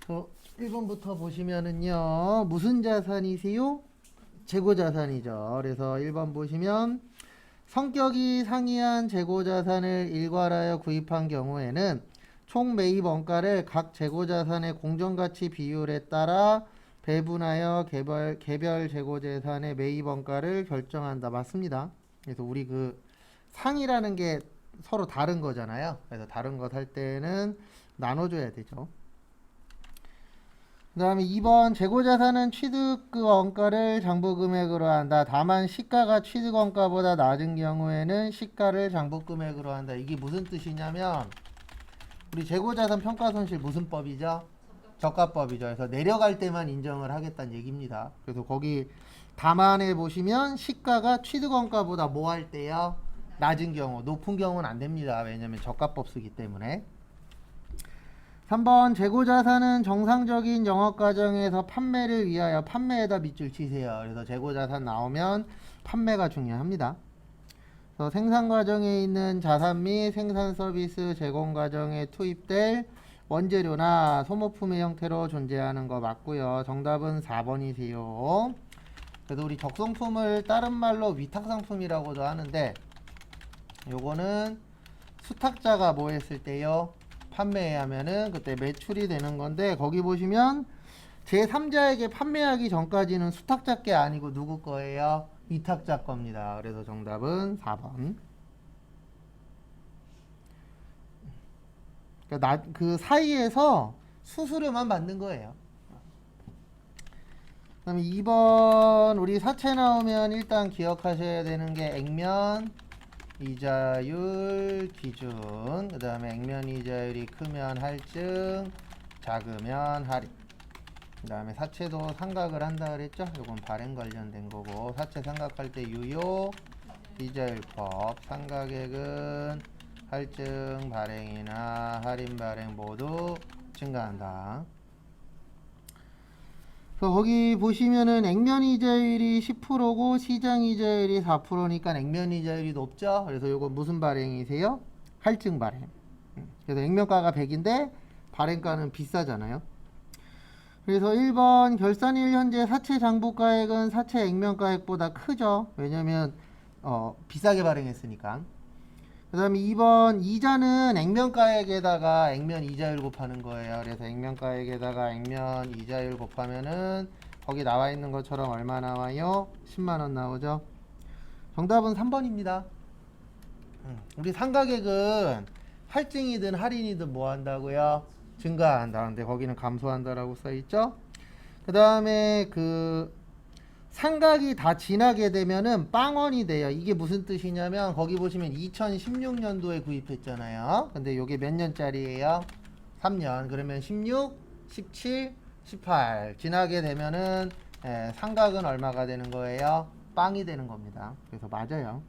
1번부터 보시면은요. 무슨 자산이세요? 재고자산이죠. 그래서 1번 보시면 성격이 상이한 재고자산을 일괄하여 구입한 경우에는 총 매입 원가를 각 재고자산의 공정가치 비율에 따라 배분하여 개별 재고자산의 매입 원가를 결정한다. 맞습니다. 그래서 우리 그 상이라는 게 서로 다른 거잖아요. 그래서 다른 거 살 때는 나눠줘야 되죠. 그 다음에 2번 재고자산은 취득 원가를 장부금액으로 한다. 다만 시가가 취득 원가보다 낮은 경우에는 시가를 장부금액으로 한다. 이게 무슨 뜻이냐면 우리 재고자산 평가손실 무슨 법이죠? 저가법이죠. 그래서 내려갈 때만 인정을 하겠다는 얘기입니다. 그래서 거기 다만에 보시면 시가가 취득 원가보다 뭐 할 때요? 낮은 경우, 높은 경우는 안 됩니다. 왜냐면 저가법 쓰기 때문에. 3번 재고자산은 정상적인 영업과정에서 판매를 위하여 판매에다 밑줄 치세요. 그래서 재고자산 나오면 판매가 중요합니다. 그래서 생산과정에 있는 자산 및 생산서비스 제공과정에 투입될 원재료나 소모품의 형태로 존재하는 거 맞고요. 정답은 4번이세요. 그래서 우리 적성품을 다른 말로 위탁상품이라고도 하는데 요거는 수탁자가 뭐 했을 때요? 판매하면은 그때 매출이 되는 건데 거기 보시면 제3자에게 판매하기 전까지는 수탁자 게 아니고 누구 거예요? 위탁자 겁니다. 그래서 정답은 4번. 그러니까 그 사이에서 수수료만 받는 거예요. 그다음에 2번 우리 사채 나오면 일단 기억하셔야 되는 게 액면 이자율 기준, 그 다음에 액면 이자율이 크면 할증, 작으면 할인. 그 다음에 사채도 상각을 한다 그랬죠? 이건 발행 관련된 거고, 사채 상각할 때 유효 이자율법, 상각액은 할증 발행이나 할인 발행 모두 증가한다. 그래서 거기 보시면은 액면 이자율이 10%고 시장 이자율이 4%니까 액면 이자율이 높죠. 그래서 이거 무슨 발행이세요? 할증 발행. 그래서 액면가가 100인데 발행가는 비싸잖아요. 그래서 1번 결산일 현재 사채 장부가액은 사채 액면가액보다 크죠. 왜냐면 비싸게 발행했으니까. 그 다음에 2번 이자는 액면가액에다가 액면 이자율 곱하는 거예요. 그래서 액면가액에다가 액면 이자율 곱하면은 거기 나와 있는 것처럼 얼마 나와요? 10만원 나오죠. 정답은 3번입니다. 우리 상가액은 할증이든 할인이든 뭐 한다고요? 증가한다는데 거기는 감소한다라고 써있죠. 그 다음에 그 상각이 다 지나게 되면은 빵원이 돼요. 이게 무슨 뜻이냐면 거기 보시면 2016년도에 구입했잖아요. 근데 요게 몇 년짜리예요? 3년. 그러면 16, 17, 18 지나게 되면은 상각은 얼마가 되는 거예요? 빵이 되는 겁니다. 그래서 맞아요.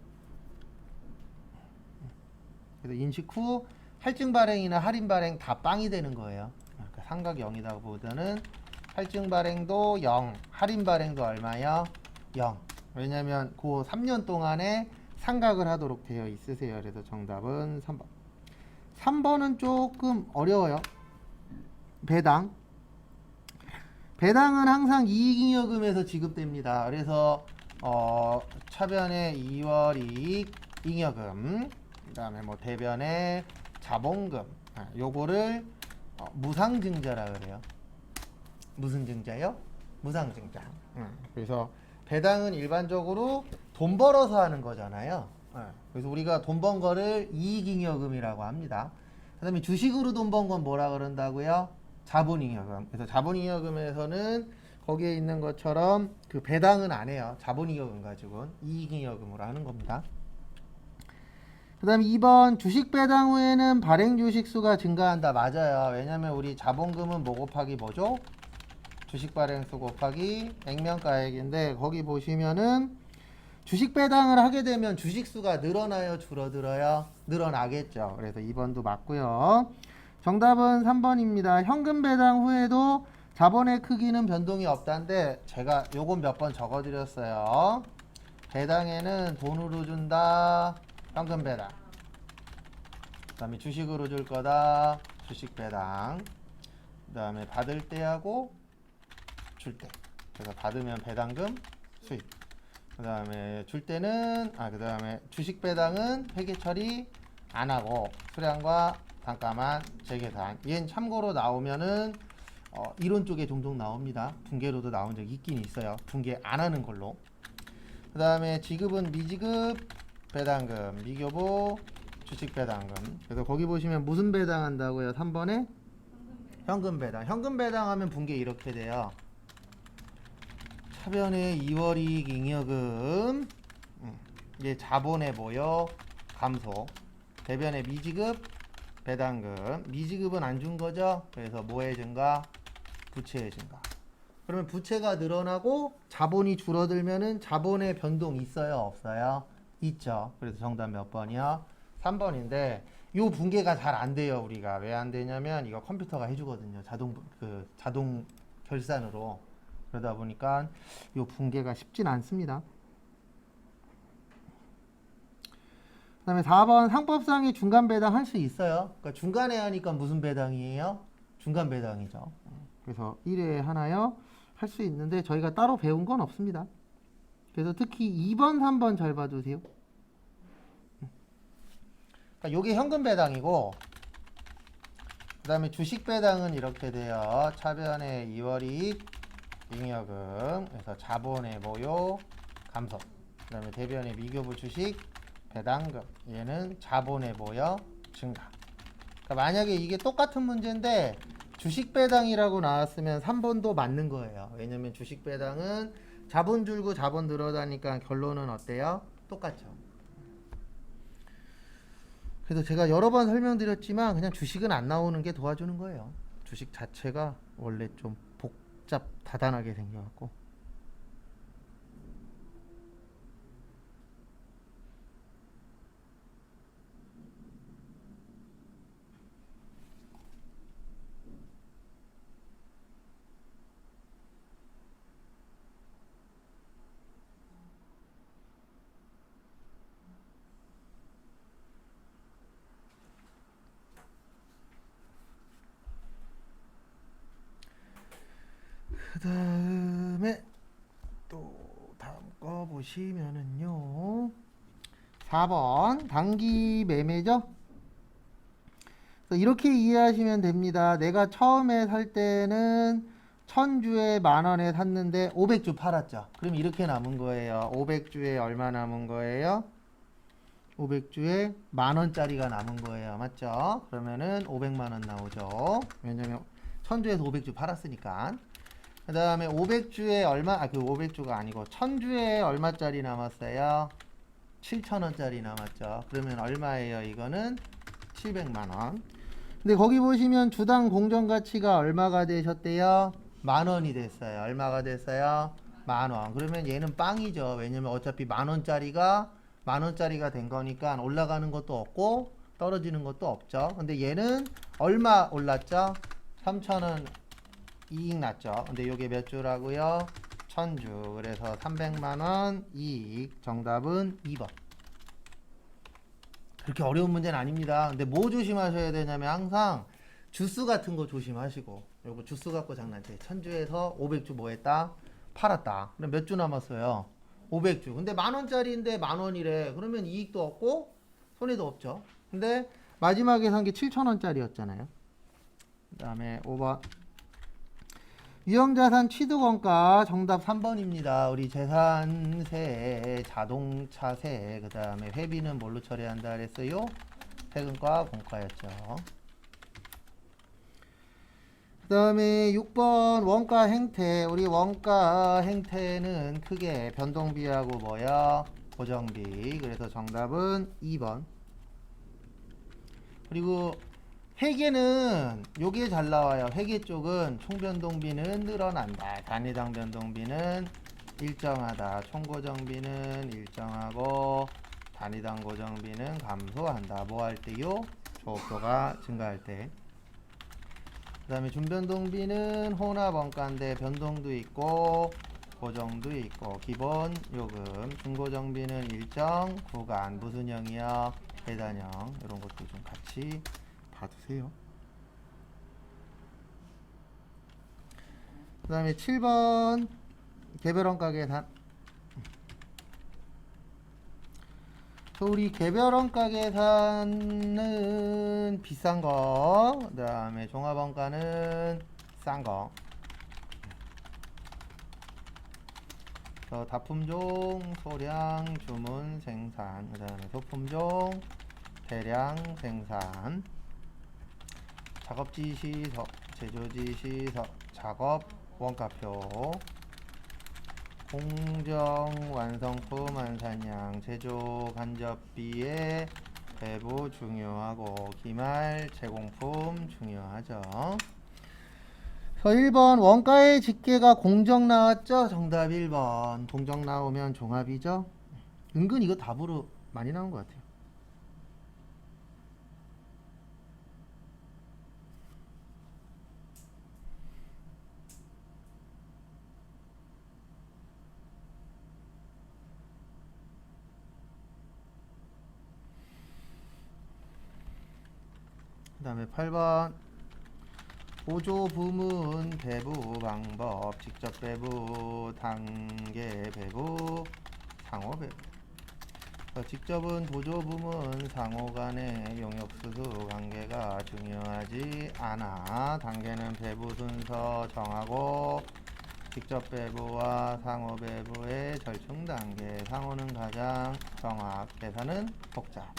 그래서 인식 후 할증 발행이나 할인 발행 다 빵이 되는 거예요. 그러니까 상각 0이다 보다는 할증 발행도 0, 할인 발행도 얼마요? 0. 왜냐면 그 3년 동안에 상각을 하도록 되어 있으세요. 그래서 정답은 3번. 3번은 조금 어려워요. 배당. 배당은 항상 이익잉여금에서 지급됩니다. 그래서 차변에 2월 이익 잉여금, 그 다음에 뭐 대변에 자본금, 요거를 무상증자라 그래요. 무슨 증자요? 무상증자. 그래서 배당은 일반적으로 돈 벌어서 하는 거잖아요. 그래서 우리가 돈 번 거를 이익잉여금이라고 합니다. 그 다음에 주식으로 돈 번 건 뭐라 그런다고요? 자본잉여금. 그래서 자본잉여금에서는 거기에 있는 것처럼 그 배당은 안 해요. 자본잉여금 가지고는 이익잉여금으로 하는 겁니다. 그 다음에 2번 주식 배당 후에는 발행 주식 수가 증가한다. 맞아요. 왜냐면 우리 자본금은 뭐 곱하기 뭐죠? 주식 발행수 곱하기 액면가액인데 거기 보시면은 주식 배당을 하게 되면 주식 수가 늘어나요, 줄어들어요? 늘어나겠죠. 그래서 2번도 맞고요. 정답은 3번입니다. 현금 배당 후에도 자본의 크기는 변동이 없다는데 제가 요건 몇 번 적어 드렸어요. 배당에는 돈으로 준다, 현금 배당. 그 다음에 주식으로 줄 거다, 주식 배당. 그 다음에 받을 때하고 줄 때. 그래서 받으면 배당금 수익. 그 다음에 줄 때는 그 다음에 주식 배당은 회계 처리 안 하고 수량과 단가만 재계산. 얘는 참고로 나오면은 이론 쪽에 종종 나옵니다. 분계로도 나온 적이 있긴 있어요. 분계 안 하는 걸로. 그 다음에 지급은 미지급 배당금, 미교부 주식 배당금. 그래서 거기 보시면 무슨 배당 한다고요? 3번에 현금 배당. 현금 배당하면 분계 이렇게 돼요. 차변의 2월 이익 잉여금, 이제 자본의 모여 감소, 대변의 미지급 배당금. 미지급은 안 준 거죠. 그래서 뭐의 증가? 부채의 증가. 그러면 부채가 늘어나고 자본이 줄어들면은 자본의 변동이 있어요, 없어요? 있죠. 그래서 정답 몇 번이요? 3번인데 요 분계가 잘 안 돼요. 우리가 왜 안 되냐면 이거 컴퓨터가 해주거든요. 자동 결산으로. 그러다 보니까 요 분계가 쉽진 않습니다. 그 다음에 4번 상법상의 중간 배당 할 수 있어요. 그러니까 중간에 하니까 무슨 배당이에요? 중간 배당이죠. 그래서 1회 하나요? 할 수 있는데 저희가 따로 배운 건 없습니다. 그래서 특히 2번, 3번 잘 봐주세요. 그러니까 요게 현금 배당이고 그 다음에 주식 배당은 이렇게 돼요. 차변의 2월 이익 잉여금, 그래서 자본의 모요 감소. 그 다음에 대변의 미교부 주식 배당금. 얘는 자본의 모여 증가. 그러니까 만약에 이게 똑같은 문제인데 주식 배당이라고 나왔으면 3번도 맞는 거예요. 왜냐면 주식 배당은 자본 줄고 자본 늘어나니까 결론은 어때요? 똑같죠. 그래서 제가 여러 번 설명드렸지만 그냥 주식은 안 나오는 게 도와주는 거예요. 주식 자체가 원래 좀 다단하게 생겨갖고. 그 다음에 또 다음 거 보시면은요 4번 단기 매매죠. 그래서 이렇게 이해하시면 됩니다. 내가 처음에 살 때는 1000주에 만원에 샀는데 500주 팔았죠. 그럼 이렇게 남은 거예요. 500주에 얼마 남은 거예요? 500주에 만원짜리가 남은 거예요. 맞죠? 그러면은 500만원 나오죠. 왜냐면 1000주에서 500주 팔았으니까. 그 다음에 500주에 얼마, 그 500주가 아니고 1000주에 얼마짜리 남았어요? 7,000원짜리 남았죠. 그러면 얼마예요? 이거는 700만원. 근데 거기 보시면 주당 공정가치가 얼마가 되셨대요? 만원이 됐어요. 얼마가 됐어요? 만원. 그러면 얘는 빵이죠. 왜냐면 어차피 만원짜리가 된 거니까 올라가는 것도 없고 떨어지는 것도 없죠. 근데 얘는 얼마 올랐죠? 3,000원 이익 났죠. 근데 이게 몇 주라고요? 1000주. 그래서 300만원 이익. 정답은 2번. 그렇게 어려운 문제는 아닙니다. 근데 뭐 조심하셔야 되냐면 항상 주수 같은 거 조심하시고, 요거 주수 갖고 장난쳐요. 1000주에서 500주 뭐 했다? 팔았다. 그럼 몇 주 남았어요? 500주. 근데 만원짜리인데 만원이래. 그러면 이익도 없고 손해도 없죠. 근데 마지막에 산 게 7,000원짜리였잖아요. 그 다음에 5번 유형자산 취득원가 정답 3번입니다. 우리 재산세, 자동차세, 그 다음에 회비는 뭘로 처리한다 그랬어요? 세금과 공과였죠. 그 다음에 6번 원가 행태. 우리 원가 행태는 크게 변동비하고 뭐야? 고정비. 그래서 정답은 2번. 그리고 회계는 요게 잘 나와요. 회계 쪽은 총변동비는 늘어난다. 단위당 변동비는 일정하다. 총고정비는 일정하고 단위당 고정비는 감소한다. 뭐 할 때요? 조업도가 증가할 때. 그 다음에 준변동비는 혼합원가인데 변동도 있고 고정도 있고 기본 요금. 중고정비는 일정 구간. 무슨 형이요? 계단형. 이런 것도 좀 같이 봐두세요. 그 다음에 7번 개별원가 계산. 우리 개별원가 계산은 비싼 거, 그 다음에 종합원가는 싼 거. 다품종, 소량, 주문, 생산, 그 다음에 소품종, 대량, 생산, 작업지시서, 제조지시서, 작업, 원가표, 공정, 완성품, 완산량, 제조, 간접비의 배부 중요하고 기말, 제공품 중요하죠. 1번 원가의 집계가 공정 나왔죠? 정답 1번. 공정 나오면 종합이죠? 은근 이거 답으로 많이 나온 것 같아요. 그 다음에 8번 보조 부문 배부 방법, 직접 배부, 단계 배부, 상호 배부. 직접은 보조 부문 상호 간의 용역 수수 관계가 중요하지 않아. 단계는 배부 순서 정하고 직접 배부와 상호 배부의 절충 단계. 상호는 가장 정확, 계산은 복잡.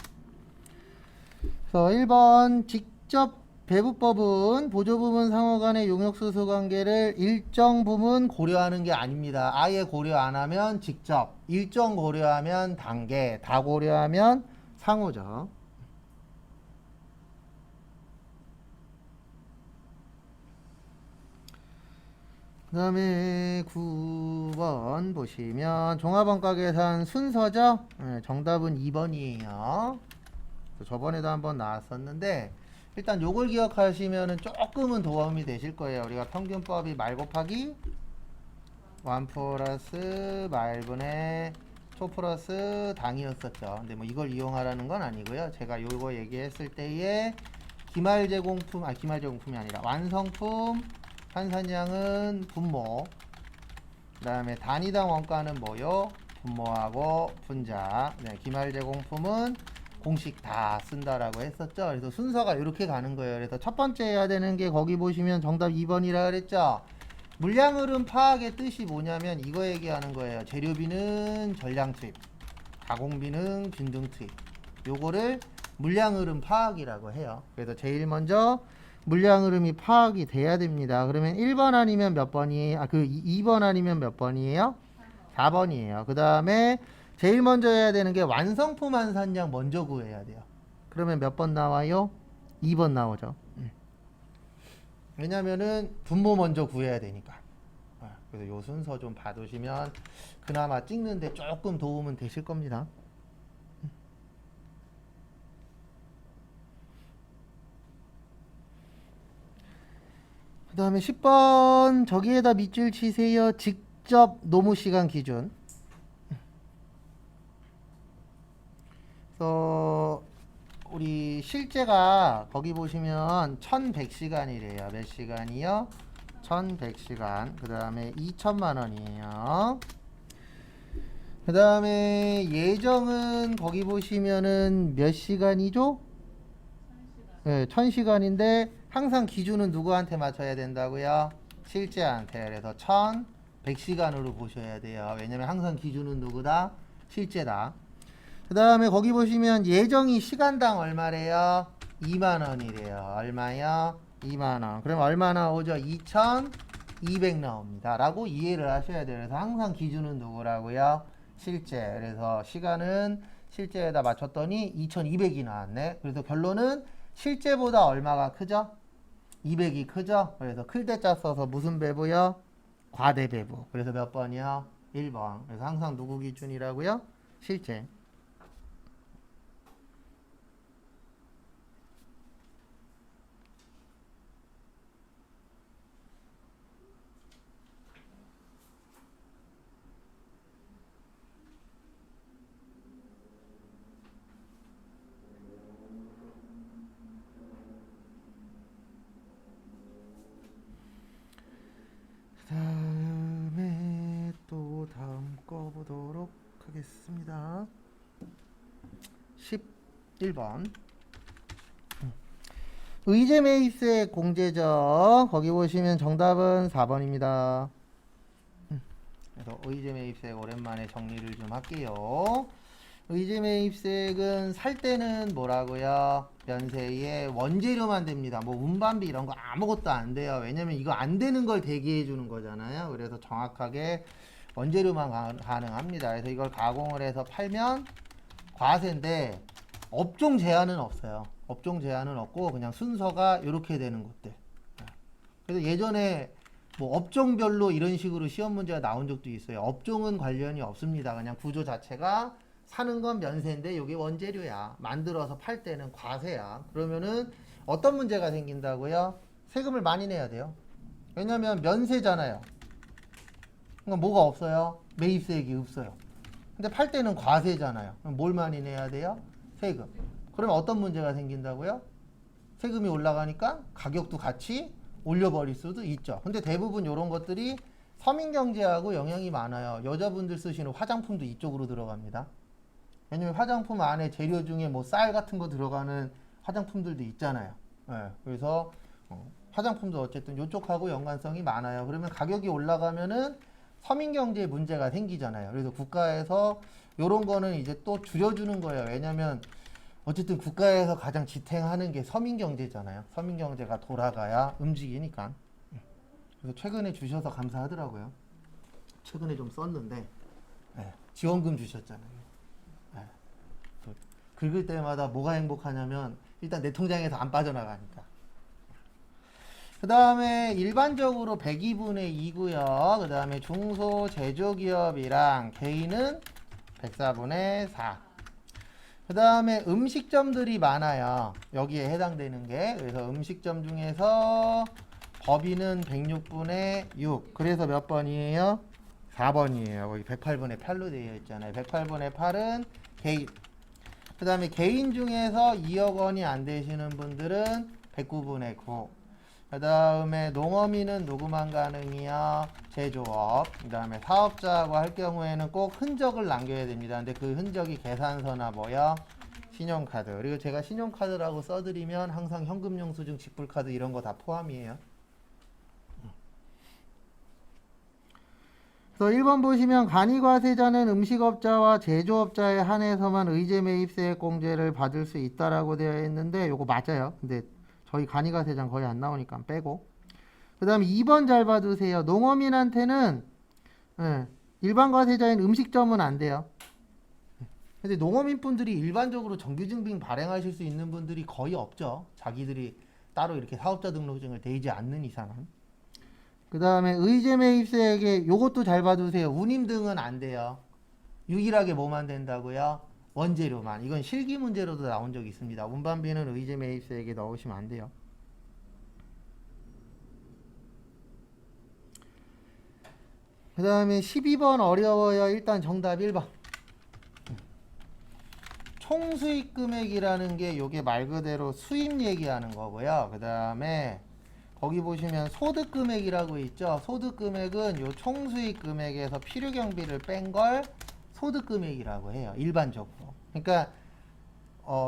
그래서 1번 직접 배부법은 보조 부문 상호 간의 용역 수수 관계를 일정 부분 고려하는 게 아닙니다. 아예 고려 안 하면 직접, 일정 고려하면 단계, 다 고려하면 상호죠. 그 다음에 9번 보시면 종합원가 계산 순서죠. 정답은 2번이에요. 저번에도 한번 나왔었는데 일단 요걸 기억하시면은 조금은 도움이 되실 거예요. 우리가 평균법이 말 곱하기 1 플러스 말분의 초 플러스 당이었었죠. 근데 뭐 이걸 이용하라는 건 아니고요. 제가 요거 얘기했을 때에 기말 제공품이 아니라 완성품 환산량은 분모, 그 다음에 단위당 원가는 뭐요? 분모하고 분자. 네, 기말 제공품은 공식 다 쓴다라고 했었죠. 그래서 순서가 이렇게 가는 거예요. 그래서 첫 번째 해야 되는 게 거기 보시면 정답 2번이라 그랬죠. 물량흐름 파악의 뜻이 뭐냐면 이거 얘기하는 거예요. 재료비는 전량 투입, 가공비는 균등 투입. 요거를 물량흐름 파악이라고 해요. 그래서 제일 먼저 물량흐름이 파악이 돼야 됩니다. 그러면 1번 아니면 몇 번이에요? 2번 아니면 몇 번이에요? 4번이에요. 그 다음에 제일 먼저 해야 되는 게 완성품 환산량 먼저 구해야 돼요. 그러면 몇 번 나와요? 2번 나오죠. 왜냐면은 분모 먼저 구해야 되니까. 그래서 요 순서 좀 봐두시면 그나마 찍는데 조금 도움은 되실 겁니다. 그 다음에 10번 저기에다 밑줄 치세요. 직접 노무 시간 기준. 그래서 우리 실제가 거기 보시면 1100시간이래요. 몇 시간이요? 1100시간. 그 다음에 2천만 원이에요. 그 다음에 예정은 거기 보시면은 몇 시간이죠? 1000시간. 네, 1000시간인데 항상 기준은 누구한테 맞춰야 된다고요? 실제한테. 그래서 1100시간으로 보셔야 돼요. 왜냐면 항상 기준은 누구다? 실제다. 그 다음에 거기 보시면 예정이 시간당 얼마래요? 2만원이래요. 얼마요? 2만원. 그럼 얼마 나오죠? 2200 나옵니다. 라고 이해를 하셔야 돼요. 그래서 항상 기준은 누구라고요? 실제. 그래서 시간은 실제에다 맞췄더니 2200이 나왔네. 그래서 결론은 실제보다 얼마가 크죠? 200이 크죠? 그래서 클 때자 써서 무슨 배부요? 과대 배부. 그래서 몇 번이요? 1번. 그래서 항상 누구 기준이라고요? 실제. 자, 1번. 의제 매입세 공제죠. 거기 보시면 정답은 4번입니다. 그래서 의제 매입세 오랜만에 정리를 좀 할게요. 의제 매입세액은 살 때는 뭐라고요? 면세에 원재료만 됩니다. 뭐 운반비 이런 거 아무것도 안 돼요. 왜냐면 이거 안 되는 걸 대기해 주는 거잖아요. 그래서 정확하게 원재료만 가능합니다. 그래서 이걸 가공을 해서 팔면 과세인데 업종 제한은 없어요. 업종 제한은 없고 그냥 순서가 이렇게 되는 것들. 그래서 예전에 뭐 업종별로 이런 식으로 시험 문제가 나온 적도 있어요. 업종은 관련이 없습니다. 그냥 구조 자체가 사는 건 면세인데 이게 원재료야. 만들어서 팔 때는 과세야. 그러면은 어떤 문제가 생긴다고요? 세금을 많이 내야 돼요. 왜냐면 면세잖아요. 그러니까 뭐가 없어요? 매입세액이 없어요. 근데 팔 때는 과세잖아요. 그럼 뭘 많이 내야 돼요? 세금. 그러면 어떤 문제가 생긴다고요? 세금이 올라가니까 가격도 같이 올려버릴 수도 있죠. 근데 대부분 이런 것들이 서민경제하고 영향이 많아요. 여자분들 쓰시는 화장품도 이쪽으로 들어갑니다. 왜냐면 화장품 안에 재료 중에 뭐 쌀 같은 거 들어가는 화장품들도 있잖아요. 그래서 화장품도 어쨌든 이쪽하고 연관성이 많아요. 그러면 가격이 올라가면은 서민경제에 문제가 생기잖아요. 그래서 국가에서 이런 거는 이제 또 줄여주는 거예요. 왜냐면 어쨌든 국가에서 가장 지탱하는 게 서민경제잖아요. 서민경제가 돌아가야 움직이니까. 그래서 최근에 주셔서 감사하더라고요. 최근에 좀 썼는데 지원금 주셨잖아요. 긁을 때마다 뭐가 행복하냐면 일단 내 통장에서 안 빠져나가니까. 그 다음에 일반적으로 102분의 2고요. 그 다음에 중소제조기업이랑 개인은 104분의 4. 그 다음에 음식점들이 많아요. 여기에 해당되는 게. 그래서 음식점 중에서 법인은 106분의 6. 그래서 몇 번이에요? 4번이에요. 거기 108분의 8로 되어 있잖아요. 108분의 8은 개인. 그 다음에 개인 중에서 2억 원이 안 되시는 분들은 109분의 9. 그 다음에 농어민은 누구만 가능이요? 제조업. 그 다음에 사업자하고 할 경우에는 꼭 흔적을 남겨야 됩니다. 근데 그 흔적이 계산서나 뭐요? 신용카드. 그리고 제가 신용카드라고 써드리면 항상 현금영수증, 직불카드 이런 거 다 포함이에요. 그래서 1번 보시면 간이과세자는 음식업자와 제조업자에 한해서만 의제 매입세액 공제를 받을 수 있다라고 되어 있는데 요거 맞아요. 근데 저희 간이과세자는 거의 안 나오니까 빼고. 그 다음에 2번 잘 봐두세요. 농어민한테는 일반 과세자인 음식점은 안 돼요. 근데 농어민 분들이 일반적으로 정규증빙 발행하실 수 있는 분들이 거의 없죠. 자기들이 따로 이렇게 사업자 등록증을 대지 않는 이상은. 그 다음에 의제 매입세액에 요것도 잘 봐두세요. 운임 등은 안 돼요. 유일하게 뭐만 된다고요? 원재료만. 이건 실기 문제로도 나온 적이 있습니다. 운반비는 의제 매입세액에 넣으시면 안 돼요. 그 다음에 12번 어려워요. 일단 정답 1번. 총수익 금액이라는 게 요게 말 그대로 수입 얘기하는 거고요. 그 다음에 거기 보시면 소득 금액이라고 있죠. 소득 금액은 요 총수익 금액에서 필요 경비를 뺀 걸 소득 금액이라고 해요. 일반적으로. 그러니까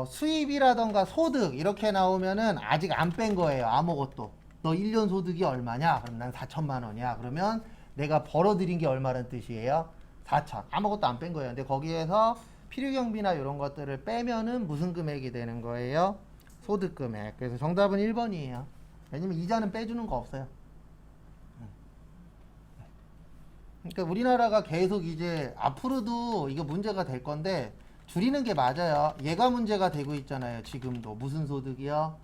수입이라던가 소득 이렇게 나오면은 아직 안 뺀 거예요. 아무것도. 너 1년 소득이 얼마냐? 그럼 난 4천만 원이야. 그러면 내가 벌어들인 게 얼마란 뜻이에요? 4천. 아무것도 안 뺀 거예요. 근데 거기에서 필요 경비나 이런 것들을 빼면은 무슨 금액이 되는 거예요? 소득 금액. 그래서 정답은 1번이에요. 왜냐면 이자는 빼주는 거 없어요. 그러니까 우리나라가 계속 이제 앞으로도 이거 문제가 될 건데 줄이는 게 맞아요. 얘가 문제가 되고 있잖아요. 지금도 무슨 소득이요?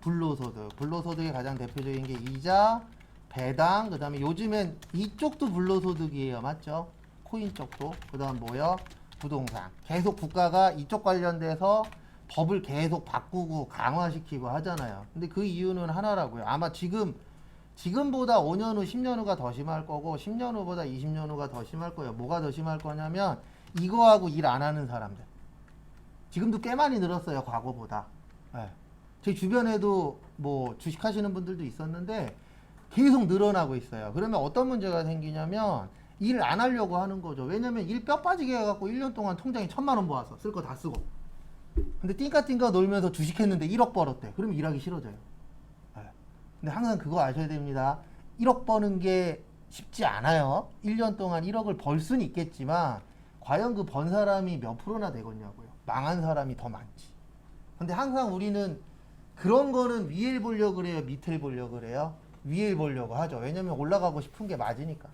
불로소득. 불로소득의 가장 대표적인 게 이자, 배당, 그 다음에 요즘엔 이쪽도 불로소득이에요. 맞죠? 코인 쪽도. 그 다음 뭐요? 부동산. 계속 국가가 이쪽 관련돼서 법을 계속 바꾸고 강화시키고 하잖아요. 근데 그 이유는 하나라고요. 아마 지금보다 5년 후, 10년 후가 더 심할 거고 10년 후보다 20년 후가 더 심할 거예요. 뭐가 더 심할 거냐면 이거하고 일 안 하는 사람들. 지금도 꽤 많이 늘었어요. 과거보다. 네. 제 주변에도 뭐 주식하시는 분들도 있었는데 계속 늘어나고 있어요. 그러면 어떤 문제가 생기냐면 일 안 하려고 하는 거죠. 왜냐면 일 뼈 빠지게 해갖고 1년 동안 통장에 1,000만 원 모았어. 쓸 거 다 쓰고. 근데 띵까띵까 놀면서 주식했는데 1억 벌었대. 그러면 일하기 싫어져요. 네. 근데 항상 그거 아셔야 됩니다. 1억 버는 게 쉽지 않아요. 1년 동안 1억을 벌 수는 있겠지만 과연 그 번 사람이 몇 프로나 되겠냐고요. 망한 사람이 더 많지. 근데 항상 우리는 그런 거는 위에 보려고 그래요? 밑에 보려고 그래요? 위에 보려고 하죠. 왜냐면 올라가고 싶은 게 맞으니까.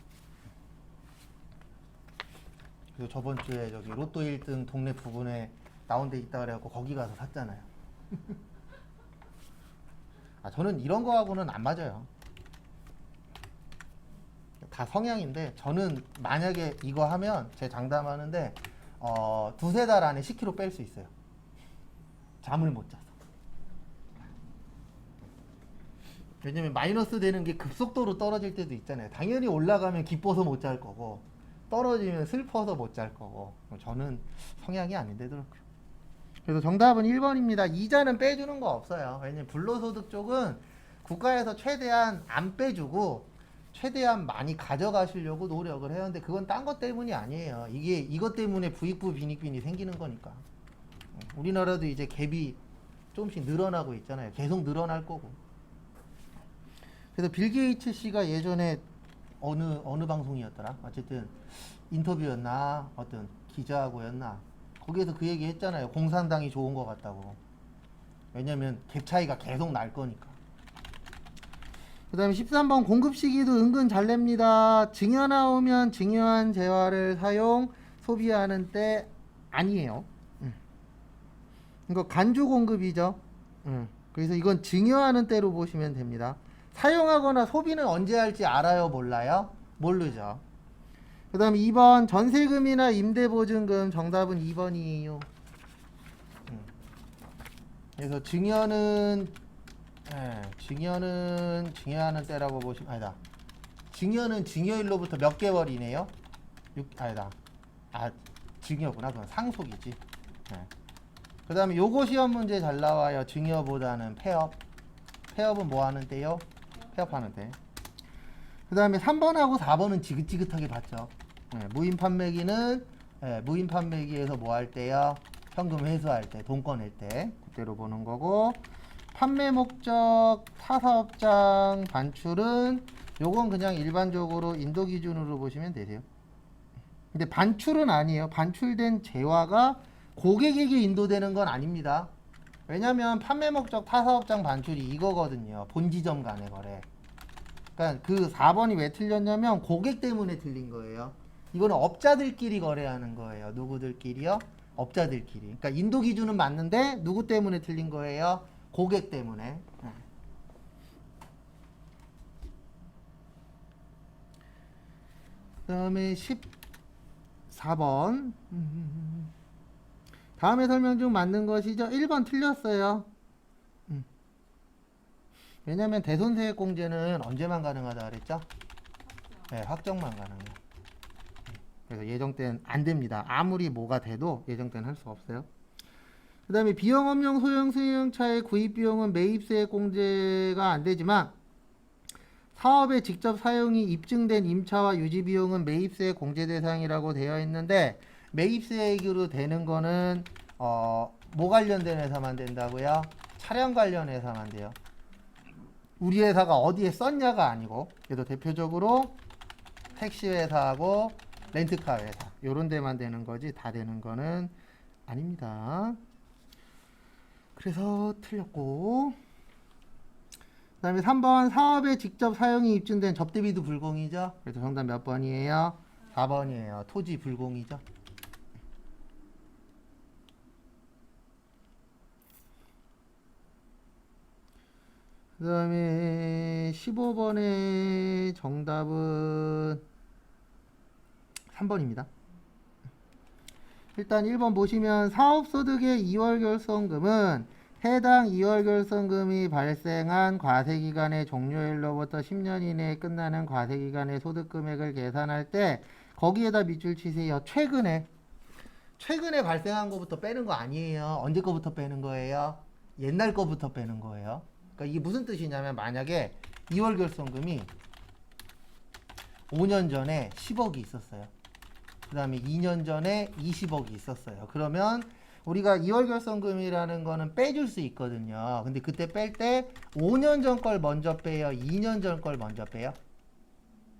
그리고 저번 주에 저기 로또 1등 동네 부근에 나온 데 있다 그래갖고 거기 가서 샀잖아요. 아, 저는 이런 거하고는 안 맞아요. 다 성향인데 저는 만약에 이거 하면 제 장담하는데 두세 달 안에 10kg 뺄 수 있어요. 잠을 못 자서. 왜냐면 마이너스 되는 게 급속도로 떨어질 때도 있잖아요. 당연히 올라가면 기뻐서 못 잘 거고 떨어지면 슬퍼서 못 잘 거고 저는 성향이 아닌데 그렇고요. 그래서 정답은 1번입니다. 이자는 빼주는 거 없어요. 왜냐면 불로소득 쪽은 국가에서 최대한 안 빼주고 최대한 많이 가져가시려고 노력을 해요. 근데 그건 딴 것 때문이 아니에요. 이게 이것 때문에 부익부 빈익빈이 생기는 거니까. 우리나라도 이제 갭이 조금씩 늘어나고 있잖아요. 계속 늘어날 거고. 그래서 빌 게이츠 씨가 예전에 어느 방송이었더라? 어쨌든 인터뷰였나 어떤 기자하고였나 거기에서 그 얘기 했잖아요. 공산당이 좋은 것 같다고. 왜냐면 갭 차이가 계속 날 거니까. 그 다음에 13번 공급 시기도 은근 잘 냅니다. 증여 나오면 증여한 재화를 사용 소비하는 때 아니에요. 이거 간주 공급이죠. 그래서 이건 증여하는 때로 보시면 됩니다. 사용하거나 소비는 언제 할지 알아요? 몰라요? 모르죠. 그 다음에 2번 전세금이나 임대보증금 정답은 2번이에요. 그래서 증여는 증여하는 때라고 보시면 아니다. 증여는 증여일로부터 몇 개월이네요? 아니다. 아 증여구나. 그건 상속이지. 그 다음에 요거 시험 문제 잘 나와요. 증여보다는 폐업. 폐업은 뭐 하는데요? 폐업하는 때. 그 다음에 3번하고 4번은 지긋지긋하게 봤죠. 무인 판매기는 무인 판매기에서 뭐 할 때요? 현금 회수할 때, 돈 꺼낼 때 그때로 보는 거고, 판매 목적 타사업장 반출은 요건 그냥 일반적으로 인도 기준으로 보시면 되세요. 근데 반출은 아니에요. 반출된 재화가 고객에게 인도되는 건 아닙니다. 왜냐면 판매 목적 타사업장 반출이 이거거든요. 본지점 간의 거래. 그러니까 그 4번이 왜 틀렸냐면 고객 때문에 틀린 거예요. 이거는 업자들끼리 거래하는 거예요. 누구들끼리요? 업자들끼리. 그러니까 인도 기준은 맞는데 누구 때문에 틀린 거예요? 고객 때문에. 그 다음에 14번. 다음에 설명 중 맞는 것이죠. 1번 틀렸어요. 왜냐면 대손세액공제는 언제만 가능하다 그랬죠? 네, 확정만 가능해요. 그래서 예정 때는 안 됩니다. 아무리 뭐가 돼도 예정 때는 할 수 없어요. 그 다음에 비영업용 소형 승용차의 구입 비용은 매입세액공제가 안 되지만 사업에 직접 사용이 입증된 임차와 유지 비용은 매입세액 공제 대상이라고 되어 있는데 매입세액으로 되는 거는 뭐 관련된 회사만 된다고요? 차량 관련 회사만 돼요. 우리 회사가 어디에 썼냐가 아니고, 그래도 대표적으로 택시 회사하고 렌트카 회사 요런 데만 되는 거지 다 되는 거는 아닙니다. 그래서 틀렸고, 그 다음에 3번 사업에 직접 사용이 입증된 접대비도 불공이죠. 그래서 정답 몇 번이에요? 4번이에요. 토지 불공이죠. 그 다음에 15번의 정답은 3번입니다. 일단 1번 보시면 사업소득의 2월 결손금은 해당 2월 결손금이 발생한 과세기간의 종료일로부터 10년 이내에 끝나는 과세기간의 소득금액을 계산할 때 거기에다 밑줄 치세요. 최근에 발생한 거부터 빼는 거 아니에요. 언제 거부터 빼는 거예요? 옛날 거부터 빼는 거예요. 그러니까 이게 무슨 뜻이냐면 만약에 2월 결손금이 5년 전에 10억이 있었어요. 그 다음에 2년 전에 20억이 있었어요. 그러면 우리가 2월 결손금이라는 거는 빼줄 수 있거든요. 근데 그때 뺄 때 5년 전 걸 먼저 빼요? 2년 전 걸 먼저 빼요?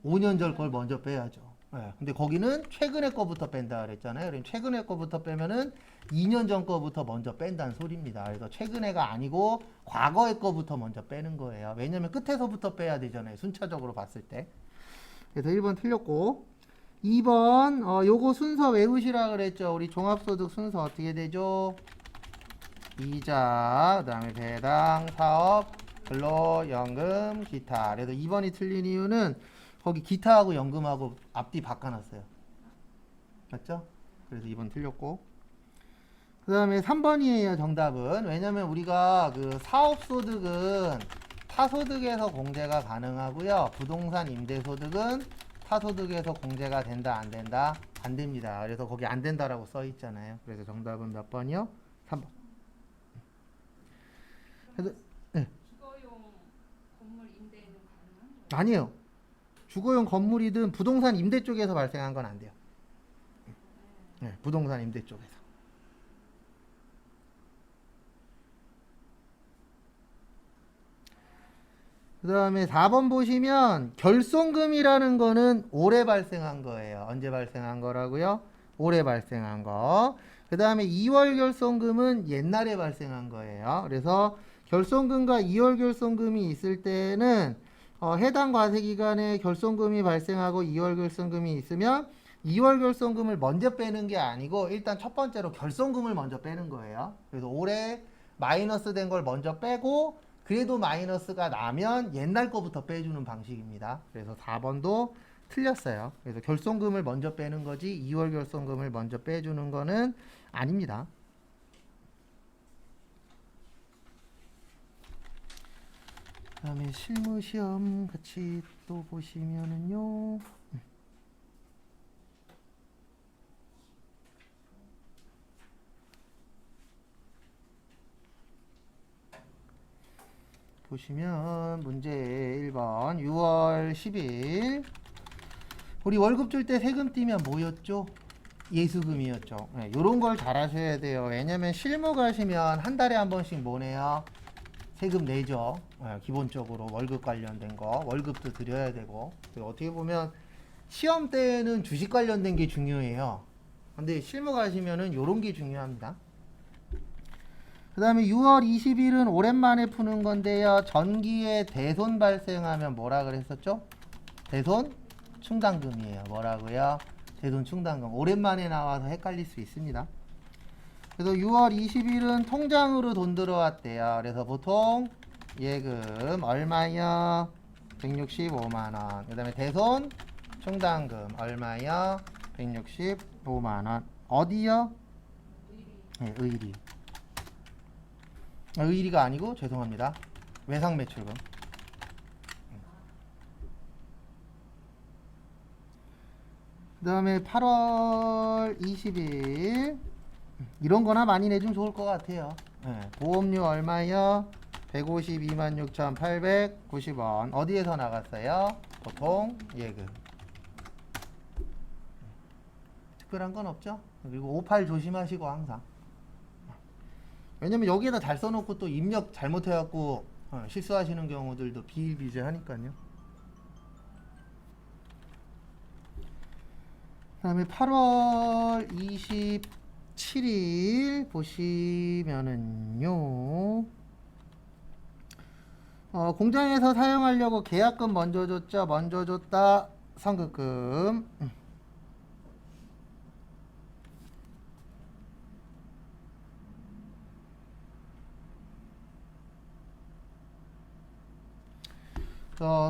5년 전 걸 먼저 빼야죠. 네. 근데 거기는 최근에 거부터 뺀다 그랬잖아요. 그럼 최근에 거부터 빼면은 2년 전 거부터 먼저 뺀다는 소리입니다. 그래서 최근에가 아니고 과거의 거부터 먼저 빼는 거예요. 왜냐면 끝에서부터 빼야 되잖아요. 순차적으로 봤을 때. 그래서 1번 틀렸고 2번 요거 순서 외우시라 그랬죠. 우리 종합소득 순서 어떻게 되죠? 이자, 그 다음에 배당, 사업, 근로연금, 기타. 그래서 2번이 틀린 이유는 거기 기타하고 연금하고 앞뒤 바꿔놨어요. 맞죠? 그래서 2번 틀렸고. 그 다음에 3번이에요, 정답은. 왜냐면 우리가 그 사업소득은 타소득에서 공제가 가능하고요. 부동산 임대소득은 타소득에서 공제가 된다, 안 된다? 안 됩니다. 그래서 거기 안 된다라고 써 있잖아요. 그래서 정답은 몇 번이요? 3번. 그래서, 네. 주거용 건물 임대는 가능한 거예요? 아니에요. 주거용 건물이든 부동산 임대 쪽에서 발생한 건 안 돼요. 네, 부동산 임대 쪽에서. 그 다음에 4번 보시면 결손금이라는 거는 올해 발생한 거예요. 언제 발생한 거라고요? 올해 발생한 거. 그 다음에 2월 결손금은 옛날에 발생한 거예요. 그래서 결손금과 2월 결손금이 있을 때는 해당 과세기간에 결손금이 발생하고 2월 결손금이 있으면 2월 결손금을 먼저 빼는 게 아니고 일단 첫 번째로 결손금을 먼저 빼는 거예요. 그래서 올해 마이너스 된 걸 먼저 빼고 그래도 마이너스가 나면 옛날 거부터 빼주는 방식입니다. 그래서 4번도 틀렸어요. 그래서 결손금을 먼저 빼는 거지 2월 결손금을 먼저 빼주는 거는 아닙니다. 그 다음에 실무시험 같이 또 보시면은요. 보시면 문제 1번 6월 10일 우리 월급 줄 때 세금 띄면 뭐였죠? 예수금이었죠. 네, 요런 걸 잘 하셔야 돼요. 왜냐면 실무 가시면 한 달에 한 번씩 뭐 내요? 세금 내죠. 네, 기본적으로 월급 관련된 거 월급도 드려야 되고 어떻게 보면 시험 때는 주식 관련된 게 중요해요. 근데 실무 가시면은 요런 게 중요합니다. 그 다음에 6월 20일은 오랜만에 푸는 건데요. 전기에 대손 발생하면 뭐라 그랬었죠? 대손 충당금이에요. 뭐라고요? 대손 충당금. 오랜만에 나와서 헷갈릴 수 있습니다. 그래서 6월 20일은 통장으로 돈 들어왔대요. 그래서 보통 예금 얼마요? 165만원. 그 다음에 대손 충당금 얼마요? 165만원. 어디요? 네, 의리. 의리가 아니고 죄송합니다. 외상 매출금. 그 다음에 8월 20일 이런 거나 많이 내주면 좋을 것 같아요. 네, 보험료 얼마요? 152만 6,890원. 어디에서 나갔어요? 보통 예금. 특별한 건 없죠? 그리고 58 조심하시고 항상. 왜냐면 여기에다 잘 써놓고 또 입력 잘못해갖고 실수하시는 경우들도 비일비재하니까요. 그 다음에 8월 27일 보시면은요. 공장에서 사용하려고 계약금 먼저 줬죠. 먼저 줬다. 선급금.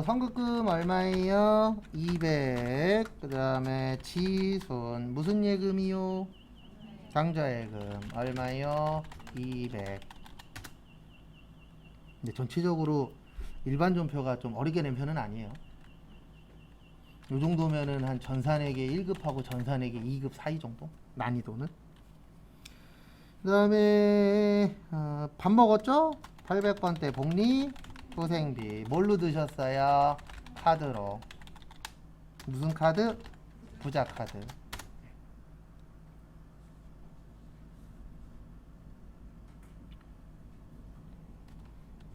선급금 얼마예요? 200. 그 다음에 지손 무슨 예금이요? 장자예금 얼마요? 200. 근데 전체적으로 일반 존표가 좀 어렵게 낸 편은 아니에요. 요 정도면은 한 전산에게 1급하고 전산에게 2급 사이 정도? 난이도는. 그 다음에 밥 먹었죠? 800번대 복리 후생비 뭘로 드셨어요? 카드로. 무슨 카드? 부자카드.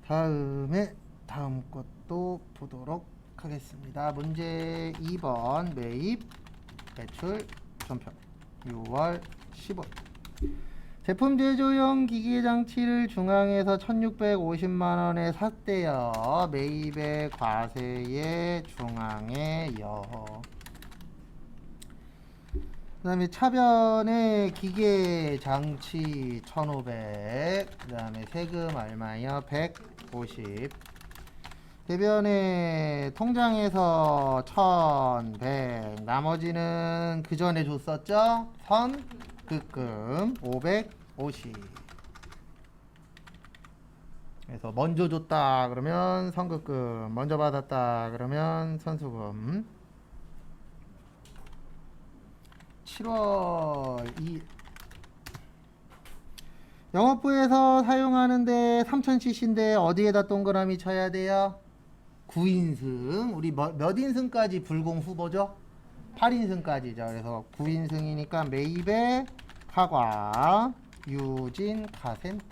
다음 것도 보도록 하겠습니다. 문제 2번 매입 매출 전표 6월 15일 제품 제조용 기계 장치를 중앙에서 1650만원에 샀대요. 매입의 과세의 중앙에 여. 그 다음에 차변에 기계 장치 1500, 그 다음에 세금 얼마요? 150. 대변에 통장에서 1100, 나머지는 그 전에 줬었죠? 선급금 550. 그래서 먼저 줬다 그러면 선급금, 먼저 받았다 그러면 선수금. 7월 2일 영업부에서 사용하는데 3000cc인데 어디에다 동그라미 쳐야 돼요? 9인승. 우리 몇 인승까지 불공 후보죠? 8인승까지죠. 그래서 9인승이니까 매입의 카과 유진 카센터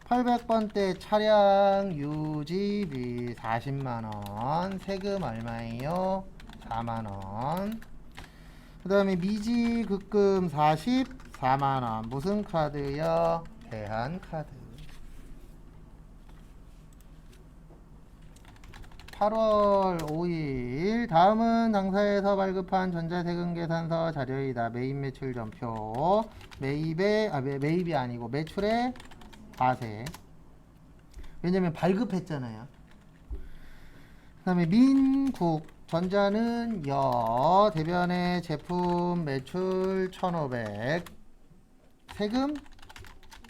800번대 차량 유지비 40만원 세금 얼마예요? 4만원. 그 다음에 미지급금 44만원. 무슨 카드요? 대한카드. 8월 5일 다음은 당사에서 발급한 전자세금 계산서 자료이다. 매입 매출 전표. 매입이 아니고 매출의 과세. 왜냐면 발급했잖아요. 그 다음에 민국 전자는 여. 대변에 제품 매출 1500 세금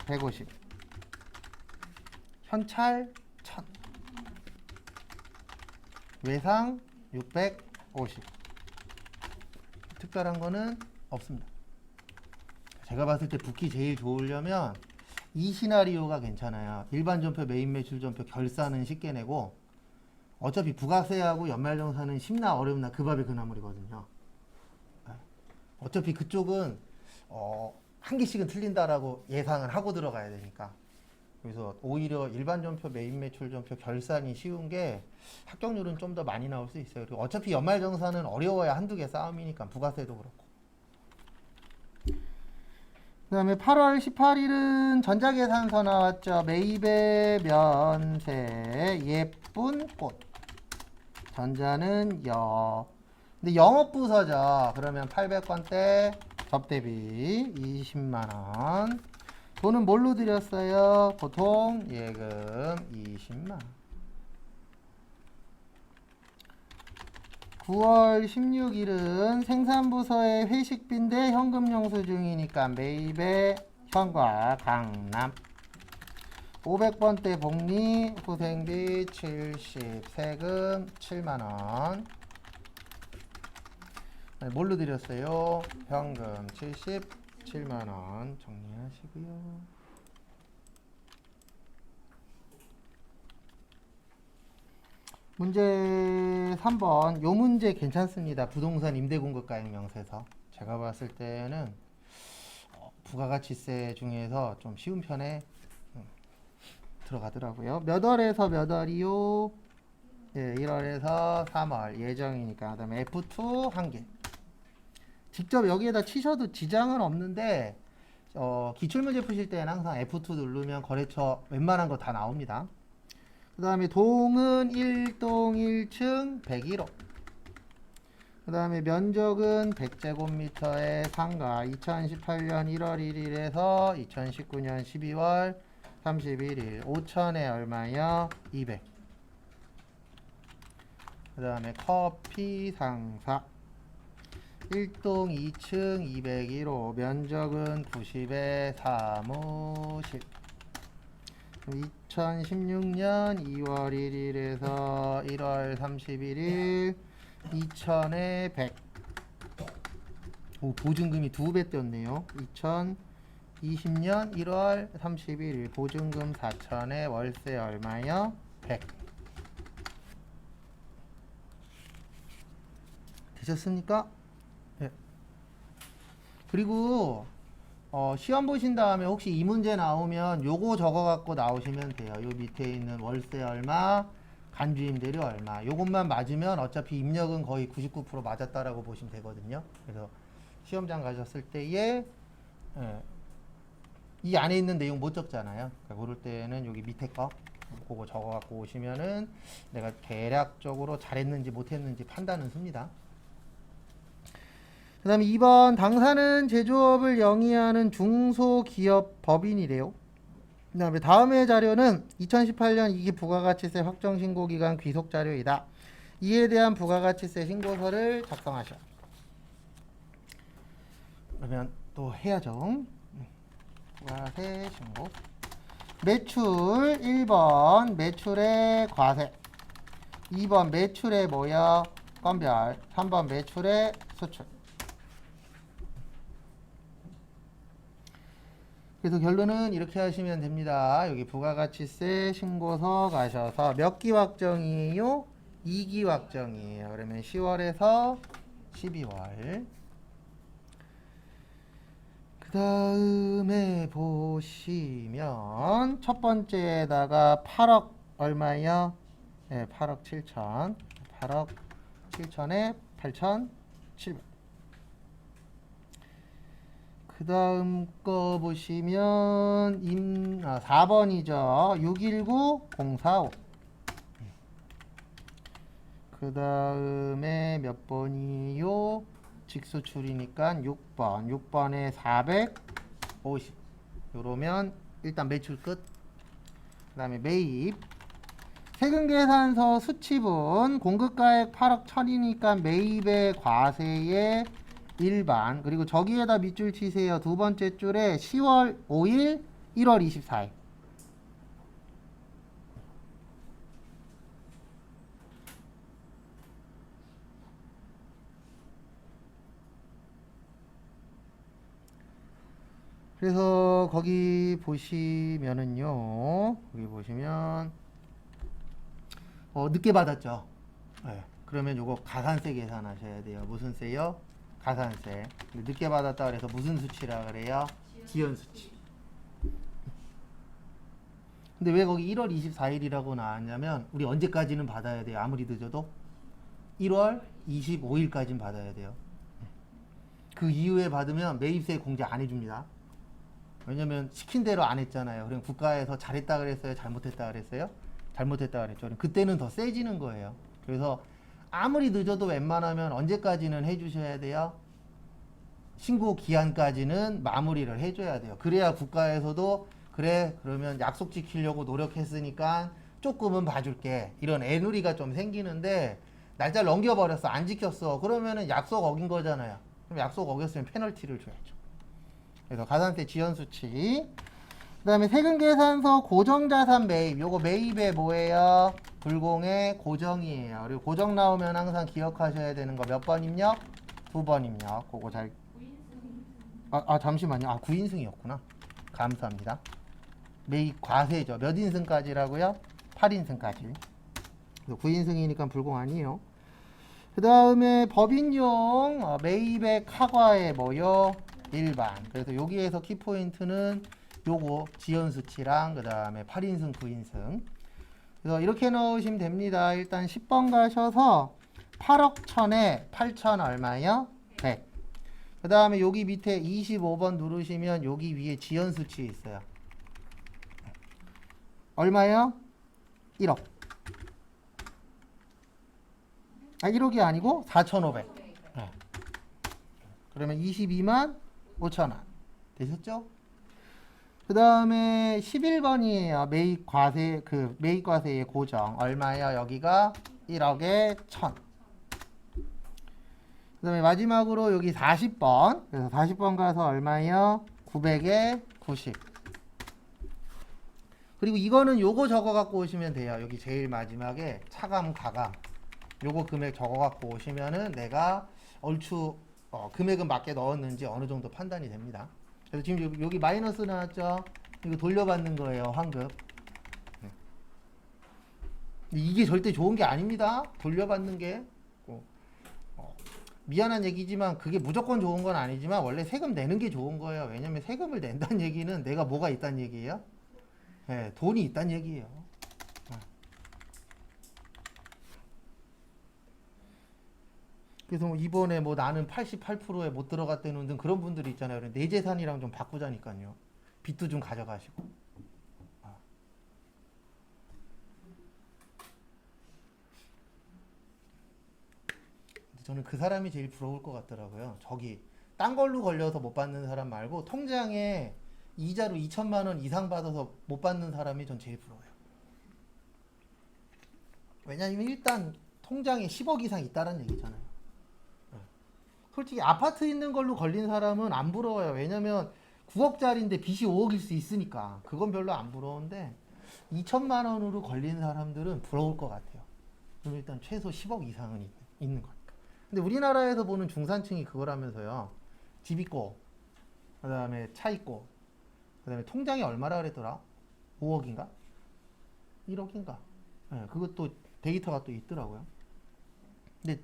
150 현찰 1000 외상 650. 특별한 거는 없습니다. 제가 봤을 때 붓기 제일 좋으려면 이 시나리오가 괜찮아요. 일반 전표, 매입 매출 전표 결산은 쉽게 내고 어차피 부가세하고 연말정산은 쉽나 어렵나 그 밥이 그 나물이거든요. 어차피 그쪽은 한 개씩은 틀린다라고 예상을 하고 들어가야 되니까. 그래서 오히려 일반 전표, 매입 매출 전표 결산이 쉬운 게 합격률은 좀 더 많이 나올 수 있어요. 그리고 어차피 연말정산은 어려워야 한두 개 싸움이니까 부가세도 그렇고. 그 다음에 8월 18일은 전자계산서 나왔죠. 매입의 면세 예쁜 꽃 전자는 여. 근데 영업부서죠. 그러면 800건대 접대비 20만원. 돈은 뭘로 드렸어요? 보통 예금 20만원. 9월 16일은 생산부서의 회식비인데 현금 영수증이니까 매입의 현과 강남. 500번대 복리 후생비 70 세금 7만원. 뭘로 드렸어요? 현금 77만원 정리하시고요. 문제 3번. 요 문제 괜찮습니다. 부동산 임대공급가액 명세서. 제가 봤을 때는 부가가치세 중에서 좀 쉬운 편에 들어가더라고요. 몇 월에서 몇 월이요? 예, 1월에서 3월 예정이니까. 그 다음에 F2 한 개. 직접 여기에다 치셔도 지장은 없는데 기출문제 푸실 때는 항상 F2 누르면 거래처 웬만한 거 다 나옵니다. 그 다음에 동은 1동 1층 101호. 그 다음에 면적은 100제곱미터의 상가 2018년 1월 1일에서 2019년 12월 31일 5천에 얼마요? 200. 그 다음에 커피 상사 1동 2층 201호 면적은 90의 사무실 2016년 2월 1일에서 1월 31일 2000에 100. 오, 보증금이 2배 뛰었네요. 2020년 1월 31일 보증금 4천에 월세 얼마요? 100. 되셨습니까? 네. 그리고 시험 보신 다음에 혹시 이 문제 나오면 요거 적어 갖고 나오시면 돼요. 요 밑에 있는 월세 얼마, 간주임대료 얼마. 요것만 맞으면 어차피 입력은 거의 99% 맞았다라고 보시면 되거든요. 그래서 시험장 가셨을 때에 이 안에 있는 내용 못 적잖아요. 그러니까 그럴 때는 여기 밑에 거 그거 적어 갖고 오시면은 내가 대략적으로 잘했는지 못했는지 판단은 씁니다. 그 다음에 2번 당사는 제조업을 영위하는 중소기업 법인이래요. 그 다음에 다음의 자료는 2018년 이기 부가가치세 확정신고기간 귀속자료이다. 이에 대한 부가가치세 신고서를 작성하셔. 그러면 또 해야죠. 부가세 신고. 매출 1번 매출의 과세, 2번 매출의 뭐야? 건별, 3번 매출의 수출. 그래서 결론은 이렇게 하시면 됩니다. 여기 부가가치세 신고서 가셔서 몇 기 확정이에요? 2기 확정이에요. 그러면 10월에서 12월. 그 다음에 보시면 첫 번째에다가 8억 얼마예요? 네, 8억 7천. 8억 7천에 8,700. 그 다음 거 보시면 4번이죠. 619045. 그 다음에 몇 번이요? 직수출이니까 6번. 6번에 450. 요러면 일단 매출 끝. 그 다음에 매입. 세금계산서 수치분 공급가액 8억 1000이니까 매입의 과세의 일반, 그리고 저기에다 밑줄 치세요. 두 번째 줄에 10월 5일, 1월 24일. 그래서 거기 보시면은요. 거기 보시면 늦게 받았죠. 네. 그러면 요거 가산세 계산하셔야 돼요. 무슨 세요? 가산세. 늦게 받았다 그래서 무슨 수치라 그래요? 지연 수치. 근데 왜 거기 1월 24일이라고 나왔냐면 우리 언제까지는 받아야 돼요? 아무리 늦어도 1월 25일까지는 받아야 돼요. 그 이후에 받으면 매입세 공제 안 해줍니다. 왜냐면 시킨 대로 안 했잖아요. 그럼 국가에서 잘했다 그랬어요? 잘못했다 그랬어요? 잘못했다 그랬죠. 그때는 더 세지는 거예요. 그래서 아무리 늦어도 웬만하면 언제까지는 해주셔야 돼요? 신고 기한까지는 마무리를 해줘야 돼요. 그래야 국가에서도 그래 그러면 약속 지키려고 노력했으니까 조금은 봐줄게 이런 애누리가 좀 생기는데 날짜를 넘겨버렸어 안 지켰어 그러면은 약속 어긴 거잖아요. 그럼 약속 어겼으면 페널티를 줘야죠. 그래서 가산세 지연 수치. 그 다음에 세금계산서 고정자산 매입. 요거 매입에 뭐예요? 불공의 고정이에요. 그리고 고정 나오면 항상 기억하셔야 되는 거 몇 번 입력? 2번 입력. 그거 잘. 잠시만요. 9인승이었구나. 감사합니다. 매입 과세죠. 몇 인승까지라고요? 8인승까지. 9인승이니까 불공 아니에요. 그 다음에 법인용 매입의 카과에 뭐요? 일반. 그래서 여기에서 키포인트는 요거 지연 수치랑 그 다음에 8인승 9인승. 그래서 이렇게 넣으시면 됩니다. 일단 10번 가셔서 8억 1000에 8천 얼마요? 100. 그 다음에 여기 밑에 25번 누르시면 여기 위에 지연 수치 있어요. 얼마요? 1억. 1억이 아니고 4,500. 네. 그러면 22만 5천원. 되셨죠? 그 다음에 11번이에요. 매입과세, 매입과세의 고정. 얼마예요? 여기가 1억에 1000. 그 다음에 마지막으로 여기 40번. 그래서 40번 가서 얼마예요? 900에 90. 그리고 이거는 요거 적어 갖고 오시면 돼요. 여기 제일 마지막에 차감, 가감. 요거 금액 적어 갖고 오시면은 내가 얼추 금액은 맞게 넣었는지 어느 정도 판단이 됩니다. 그래서 지금 여기 마이너스 나왔죠? 이거 돌려받는 거예요, 환급. 네. 이게 절대 좋은 게 아닙니다. 돌려받는 게. 미안한 얘기지만 그게 무조건 좋은 건 아니지만 원래 세금 내는 게 좋은 거예요. 왜냐면 세금을 낸다는 얘기는 내가 뭐가 있다는 얘기예요? 네, 돈이 있다는 얘기예요. 그래서 뭐 이번에 뭐 나는 88%에 못 들어갔다는 등 그런 분들이 있잖아요. 내 재산이랑 좀 바꾸자니까요. 빚도 좀 가져가시고. 저는 그 사람이 제일 부러울 것 같더라고요. 저기 딴 걸로 걸려서 못 받는 사람 말고 통장에 이자로 2천만 원 이상 받아서 못 받는 사람이 전 제일 부러워요. 왜냐하면 일단 통장에 10억 이상 있다는 얘기잖아요. 솔직히 아파트 있는 걸로 걸린 사람은 안 부러워요. 왜냐면 9억짜리인데 빚이 5억일 수 있으니까 그건 별로 안 부러운데 2천만 원으로 걸린 사람들은 부러울 것 같아요. 그럼 일단 최소 10억 이상은 있는 거니까. 근데 우리나라에서 보는 중산층이 그거라면서요. 집 있고, 그 다음에 차 있고, 그 다음에 통장에 얼마라 그랬더라? 5억인가? 1억인가? 네, 그것도 데이터가 또 있더라고요. 근데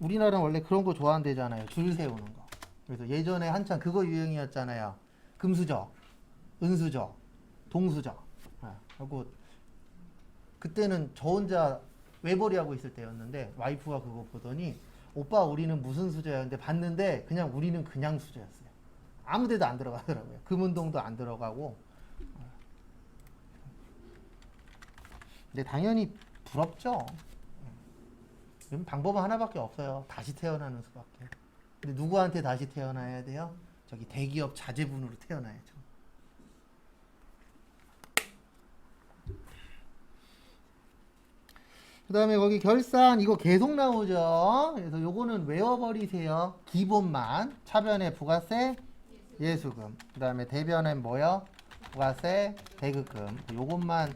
우리나라는 원래 그런 거 좋아한대잖아요. 줄 세우는 거. 그래서 예전에 한참 그거 유행이었잖아요. 금수저, 은수저, 동수저. 하고 그때는 저 혼자 외벌이 하고 있을 때였는데 와이프가 그거 보더니 오빠 우리는 무슨 수저야? 근데 봤는데 그냥 우리는 그냥 수저였어요. 아무 데도 안 들어가더라고요. 금운동도 안 들어가고. 근데 당연히 부럽죠. 그럼 방법은 하나밖에 없어요. 다시 태어나는 수밖에. 근데 누구한테 다시 태어나야 돼요? 저기 대기업 자제분으로 태어나야죠. 그 다음에 거기 결산 이거 계속 나오죠. 그래서 요거는 외워버리세요. 기본만. 차변에 부가세, 예수금. 그 다음에 대변엔 뭐요? 부가세, 대급금. 요것만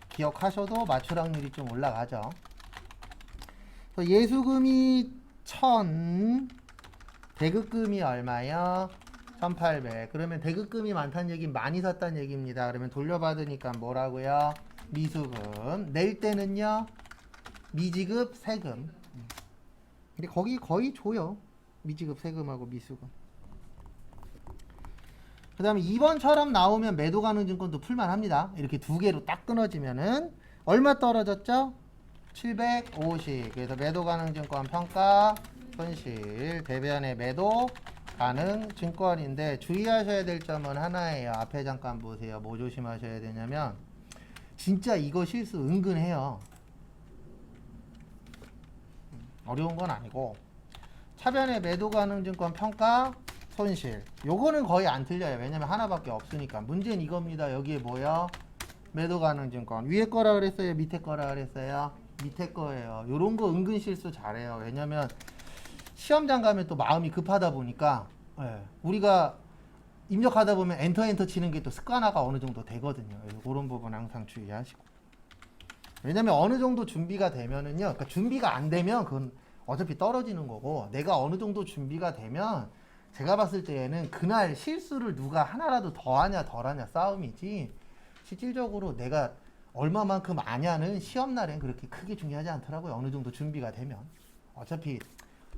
기억하셔도 맞출 확률이 좀 올라가죠. 그래서 예수금이 1000, 대급금이 얼마요? 1800. 그러면 대급금이 많다는 얘기는 많이 샀다는 얘기입니다. 그러면 돌려받으니까 뭐라고요? 미수금. 낼 때는요? 미지급, 세금. 근데 거기 거의 줘요. 미지급, 세금하고 미수금. 그 다음에 2번처럼 나오면 매도 가능 증권도 풀만합니다. 이렇게 두 개로 딱 끊어지면은 얼마 떨어졌죠? 750. 그래서 매도 가능 증권 평가 손실 대변의 매도 가능 증권인데 주의하셔야 될 점은 하나예요. 앞에 잠깐 보세요. 뭐 조심하셔야 되냐면 진짜 이거 실수 은근해요. 어려운 건 아니고 차변의 매도 가능 증권 평가 손실 요거는 거의 안 틀려요. 왜냐면 하나밖에 없으니까. 문제는 이겁니다. 여기에 뭐요? 매도 가능 증권 위에 거라 그랬어요? 밑에 거라 그랬어요? 밑에 거예요. 요런 거 은근 실수 잘해요. 왜냐면 시험장 가면 또 마음이 급하다 보니까 우리가 입력하다 보면 엔터 치는 게 또 습관화가 어느 정도 되거든요. 그런 부분 항상 주의하시고. 왜냐면 어느 정도 준비가 되면은요. 그러니까 준비가 안 되면 그건 어차피 떨어지는 거고 내가 어느 정도 준비가 되면 제가 봤을 때에는 그날 실수를 누가 하나라도 더 하냐 덜 하냐 싸움이지 실질적으로 내가 얼마만큼 아냐는 시험날엔 그렇게 크게 중요하지 않더라고요. 어느 정도 준비가 되면. 어차피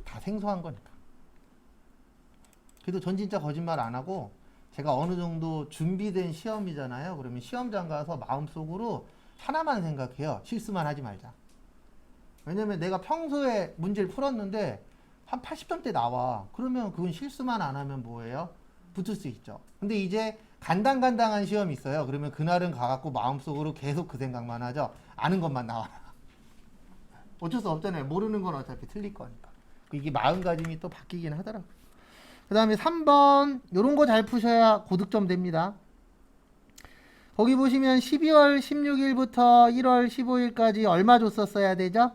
다 생소한 거니까. 그래도 전 진짜 거짓말 안 하고 제가 어느 정도 준비된 시험이잖아요. 그러면 시험장 가서 마음속으로 하나만 생각해요. 실수만 하지 말자. 왜냐면 내가 평소에 문제를 풀었는데 한 80점대 나와. 그러면 그건 실수만 안 하면 뭐예요? 붙을 수 있죠. 근데 이제 간당간당한 시험이 있어요. 그러면 그날은 가갖고 마음속으로 계속 그 생각만 하죠. 아는 것만 나와라. 어쩔 수 없잖아요. 모르는 건 어차피 틀릴 거니까. 이게 마음가짐이 또 바뀌긴 하더라고요. 그 다음에 3번 요런 거 잘 푸셔야 고득점 됩니다. 거기 보시면 12월 16일부터 1월 15일까지 얼마 줬었어야 되죠?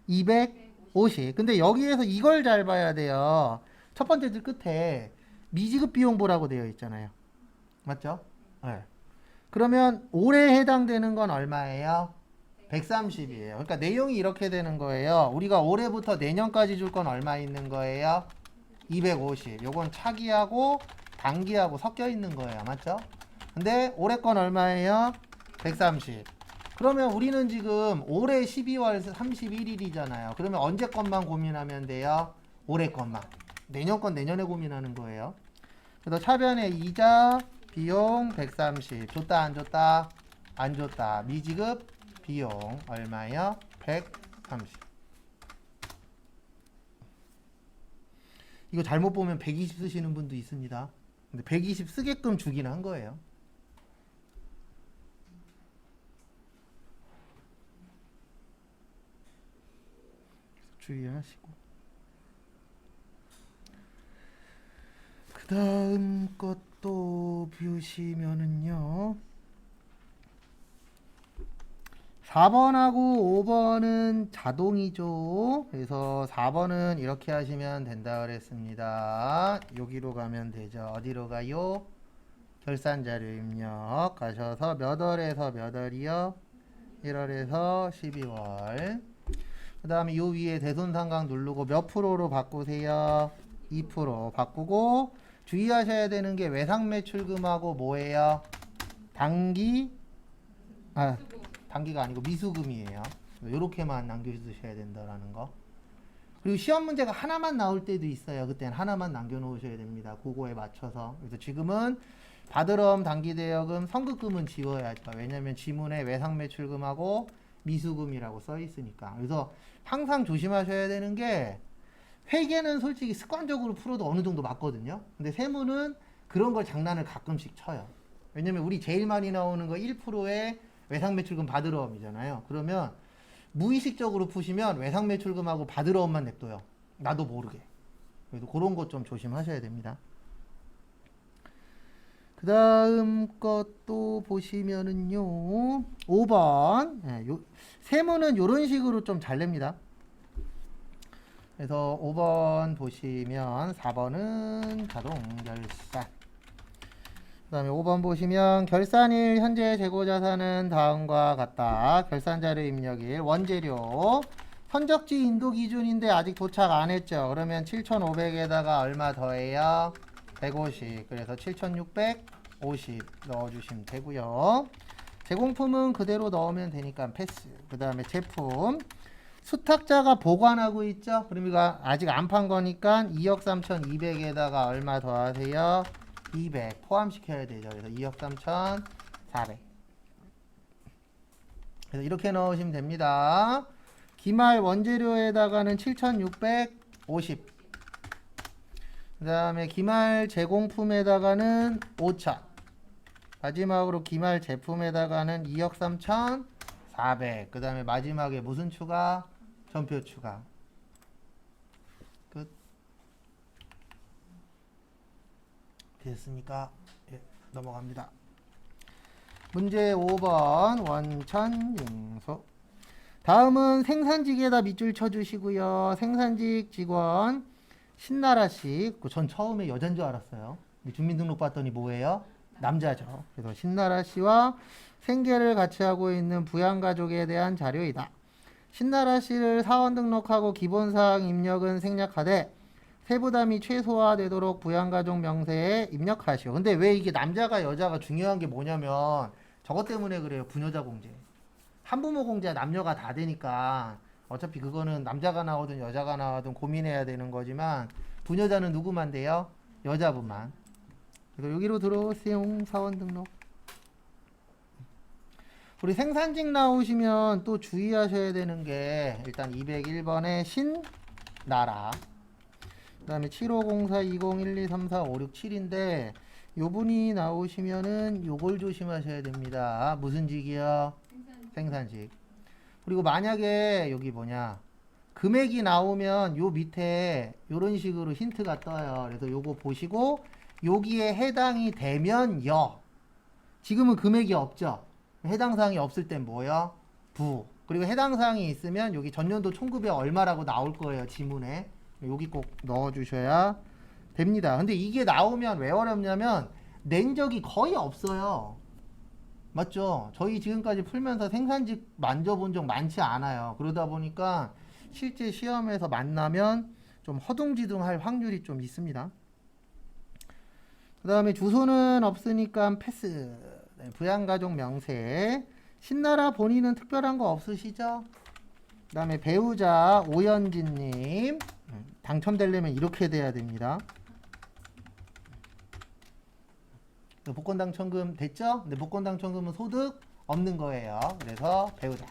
250. 근데 여기에서 이걸 잘 봐야 돼요. 첫 번째 줄 끝에 미지급 비용 보라고 되어 있잖아요. 맞죠? 네. 그러면 올해 해당되는 건 얼마예요? 130이에요. 그러니까 내용이 이렇게 되는 거예요. 우리가 올해부터 내년까지 줄 건 얼마 있는 거예요? 250. 요건 차기하고 단기하고 섞여 있는 거예요. 맞죠? 근데 올해 건 얼마예요? 130. 그러면 우리는 지금 올해 12월 31일이잖아요. 그러면 언제 것만 고민하면 돼요? 올해 것만. 내년 건 내년에 고민하는 거예요. 그래서 차변의 이자 비용 130 줬다 안 줬다? 안 줬다. 미지급 비용 얼마요? 130. 이거 잘못 보면 120 쓰시는 분도 있습니다. 근데 120 쓰게끔 주긴 한 거예요. 주의하시고. 그 다음 것도 보시면은요. 4번하고 5번은 자동이죠. 그래서 4번은 이렇게 하시면 된다 그랬습니다. 여기로 가면 되죠. 어디로 가요? 결산자료 입력 가셔서 몇 월에서 몇 월이요? 1월에서 12월. 그 다음에 요 위에 대손상각 누르고 몇 프로로 바꾸세요? 2% 바꾸고 주의하셔야 되는 게 외상매출금하고 뭐예요? 단기가 아니고 미수금이에요. 요렇게만 남겨주셔야 된다라는 거. 그리고 시험 문제가 하나만 나올 때도 있어요. 그때는 하나만 남겨놓으셔야 됩니다. 그거에 맞춰서. 그래서 지금은 바드럼 단기대여금 선급금은 지워야죠. 왜냐면 지문에 외상매출금하고 미수금이라고 써 있으니까. 그래서 항상 조심하셔야 되는 게 회계는 솔직히 습관적으로 풀어도 어느 정도 맞거든요. 근데 세무는 그런 걸 장난을 가끔씩 쳐요. 왜냐면 우리 제일 많이 나오는 거 1%의 외상매출금 바드러움이잖아요. 그러면 무의식적으로 푸시면 외상매출금하고 바드러움만 냅둬요. 나도 모르게. 그래서 그런 것 좀 조심하셔야 됩니다. 그 다음 것도 보시면은요. 5번. 세무는 이런 식으로 좀 잘 냅니다. 그래서 5번 보시면 4번은 자동결산. 그 다음에 5번 보시면 결산일 현재 재고자산은 다음과 같다. 결산자료 입력일 원재료 선적지 인도 기준인데 아직 도착 안 했죠. 그러면 7,500에다가 얼마 더해요? 150. 그래서 7,650 넣어주시면 되고요. 제공품은 그대로 넣으면 되니까 패스. 그 다음에 제품 수탁자가 보관하고 있죠. 그러니까 아직 안 판 거니까 2억 3,200에다가 얼마 더하세요? 200 포함시켜야 되죠. 그래서 2억 3,400. 그래서 이렇게 넣으시면 됩니다. 기말 원재료에다가는 7,650. 그 다음에 기말 제공품에다가는 5,000. 마지막으로 기말 제품에다가는 2억 3,400. 그 다음에 마지막에 무슨 추가? 전표 추가. 끝. 됐습니까? 예, 넘어갑니다. 문제 5번 원천징수. 다음은 생산직에다 밑줄 쳐주시고요. 생산직 직원 신나라씨. 전 처음에 여잔 줄 알았어요. 주민등록 봤더니 뭐예요? 남자죠. 그래서 신나라씨와 생계를 같이 하고 있는 부양가족에 대한 자료이다. 신나라씨를 사원 등록하고 기본사항 입력은 생략하되 세부담이 최소화되도록 부양가족 명세에 입력하시오. 근데 왜 이게 남자가 여자가 중요한 게 뭐냐면 저것 때문에 그래요. 부녀자 공제. 한부모 공제가 남녀가 다 되니까 어차피 그거는 남자가 나오든 여자가 나오든 고민해야 되는 거지만 부녀자는 누구만 돼요? 여자분만. 그래서 여기로 들어오세요. 사원 등록. 우리 생산직 나오시면 또 주의하셔야 되는 게 일단 201번에 신나라. 그 다음에 750420123456 요분이 나오시면은 요걸 조심하셔야 됩니다. 무슨 직이요? 생산직. 그리고 만약에 여기 뭐냐 금액이 나오면 요 밑에 요런 식으로 힌트가 떠요. 그래서 요거 보시고 여기에 해당이 되면요. 지금은 금액이 없죠. 해당 사항이 없을 땐 뭐요? 부. 그리고 해당 사항이 있으면 여기 전년도 총급여 얼마라고 나올 거예요. 지문에. 여기 꼭 넣어주셔야 됩니다. 근데 이게 나오면 왜 어렵냐면 낸 적이 거의 없어요. 맞죠? 저희 지금까지 풀면서 생산직 만져본 적 많지 않아요. 그러다 보니까 실제 시험에서 만나면 좀 허둥지둥할 확률이 좀 있습니다. 그 다음에 주소는 없으니까 패스. 네, 부양가족 명세. 신나라 본인은 특별한 거 없으시죠? 그 다음에 배우자 오연진님. 당첨되려면 이렇게 돼야 됩니다. 복권 당첨금 됐죠? 근데 복권 당첨금은 소득 없는 거예요. 그래서 배우자.